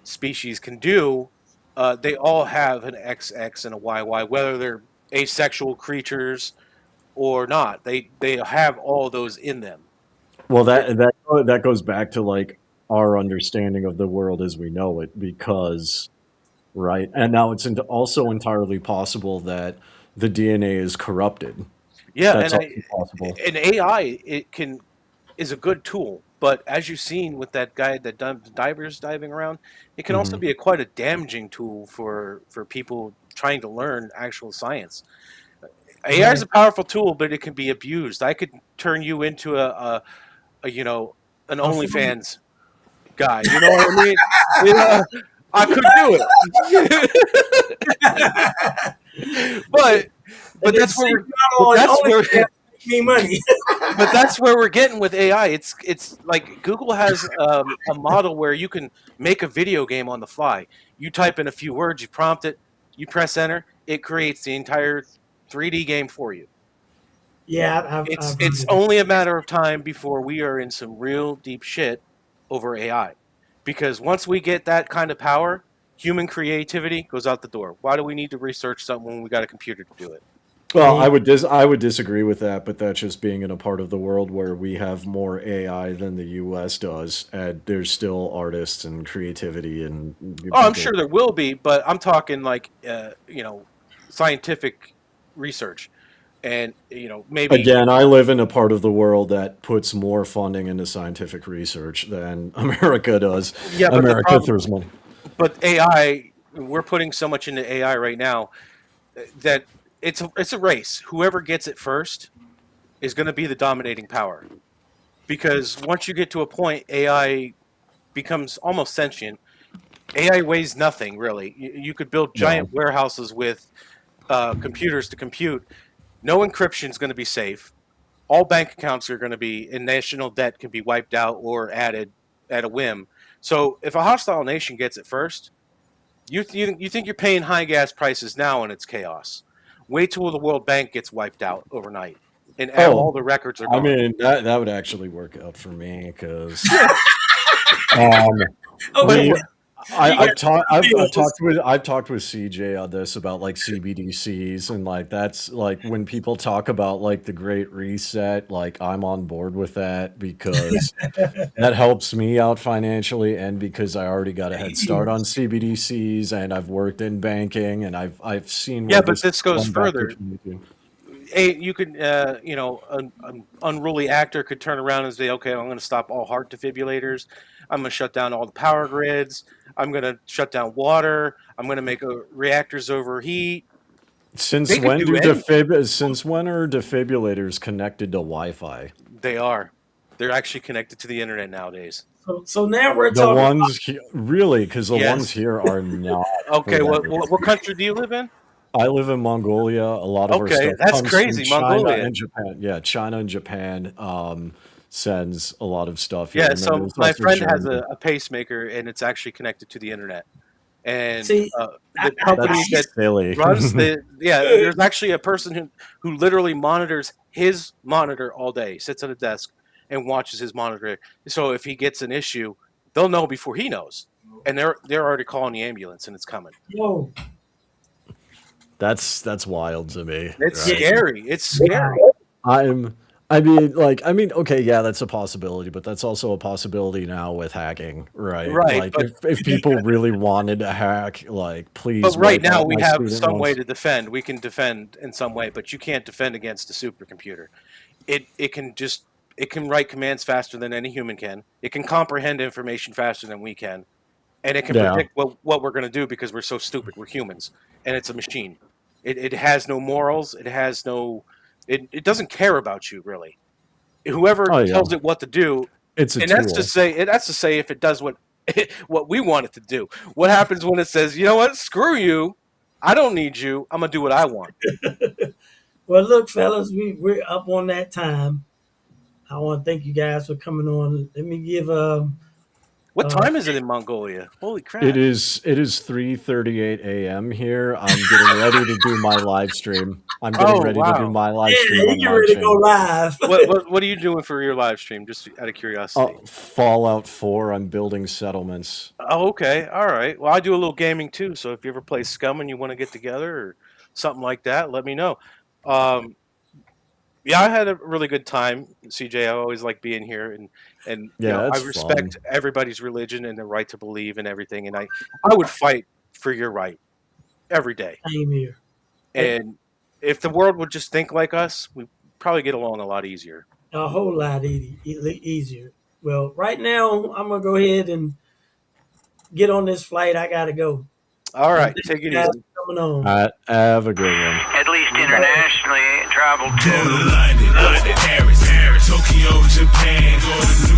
species can do, they all have an XX and a YY, whether they're asexual creatures or not. They have all those in them. Well, that goes back to like our understanding of the world as we know it, because right, and now it's also entirely possible that the DNA is corrupted. Yeah, That's and also possible. an AI is a good tool, but as you've seen with that guy that divers diving around, it can also Mhm. be quite a damaging tool for people trying to learn actual science. AI is a powerful tool, but it can be abused. I could turn you into a an OnlyFans guy. You know what I mean? Yeah, I could do it. but that's where me money. but that's where we're getting with AI. It's like Google has a model where you can make a video game on the fly. You type in a few words, you prompt it, you press enter, it creates the entire 3D game for you. Yeah, it's only a matter of time before we are in some real deep shit over AI, because once we get that kind of power, human creativity goes out the door. Why do we need to research something when we got a computer to do it? Well, I would disagree with that, but that's just being in a part of the world where we have more AI than the U.S. does, and there's still artists and creativity and. Oh, I'm sure there will be, but I'm talking like scientific research. And, maybe. Again, I live in a part of the world that puts more funding into scientific research than America does. Yeah, but America throws money. But AI, we're putting so much into AI right now that it's a race. Whoever gets it first is going to be the dominating power. Because once you get to a point, AI becomes almost sentient. AI weighs nothing, really. You could build giant warehouses with computers to compute. No encryption is going to be safe. All bank accounts are going to be, and national debt can be wiped out or added at a whim. So if a hostile nation gets it first, you think you're paying high gas prices now and it's chaos. Wait till the World Bank gets wiped out overnight and all the records are gone. I mean, that would actually work out for me because I've talked with CJ on this about like CBDCs and like that's like when people talk about like the Great Reset, like I'm on board with that because that helps me out financially and because I already got a head start on CBDCs and I've worked in banking and I've seen. Yeah, but this goes further. You could, an unruly actor could turn around and say, okay, I'm going to stop all heart defibrillators. I'm going to shut down all the power grids. I'm going to shut down water. I'm going to make reactors overheat. Since when are defibrillators connected to Wi-Fi? They are. They're actually connected to the internet nowadays. So now we're the talking ones really because the ones here are not. Okay, what country do you live in? I live in Mongolia. A lot of our stuff that's comes crazy. from China Mongolia and Japan. Yeah, China and Japan sends a lot of stuff. Yeah, so my friend has a pacemaker, and it's actually connected to the internet. And the company that runs there's actually a person who literally monitors his monitor all day, sits at a desk, and watches his monitor. So if he gets an issue, they'll know before he knows, and they're already calling the ambulance, and it's coming. Yo. That's wild to me. It's scary. It's scary. Okay, yeah, that's a possibility, but that's also a possibility now with hacking, right? Right. Like if people really wanted to hack, like please. But right now we have some way to defend. We can defend in some way, but you can't defend against a supercomputer. It can write commands faster than any human can. It can comprehend information faster than we can. And it can predict what we're going to do because we're so stupid. We're humans, and it's a machine. It has no morals. It has no. It doesn't care about you really. Whoever tells it what to do, it's a and tool. that's to say if it does what we want it to do. What happens when it says, you know what, screw you, I don't need you. I'm gonna do what I want. Well, look, fellas, we're up on that time. I want to thank you guys for coming on. Let me give What time is it in Mongolia? Holy crap! It is 3:38 a.m. here. I'm getting ready to do my live stream. I'm getting ready to do my live stream. Yeah, you're ready to go live. What are you doing for your live stream? Just out of curiosity. Fallout 4. I'm building settlements. Oh, okay. All right. Well, I do a little gaming too. So if you ever play Scum and you want to get together or something like that, let me know. Yeah, I had a really good time, CJ. I always like being here, and I respect everybody's religion and their right to believe and everything. And I would fight for your right every day. Same here. And if the world would just think like us, we'd probably get along a lot easier. A whole lot easier. Well, right now, I'm going to go ahead and get on this flight. I got to go. All right. Take it easy. Coming on. Have a good one. At least internationally, travel to London, Paris, Tokyo, Japan, go to New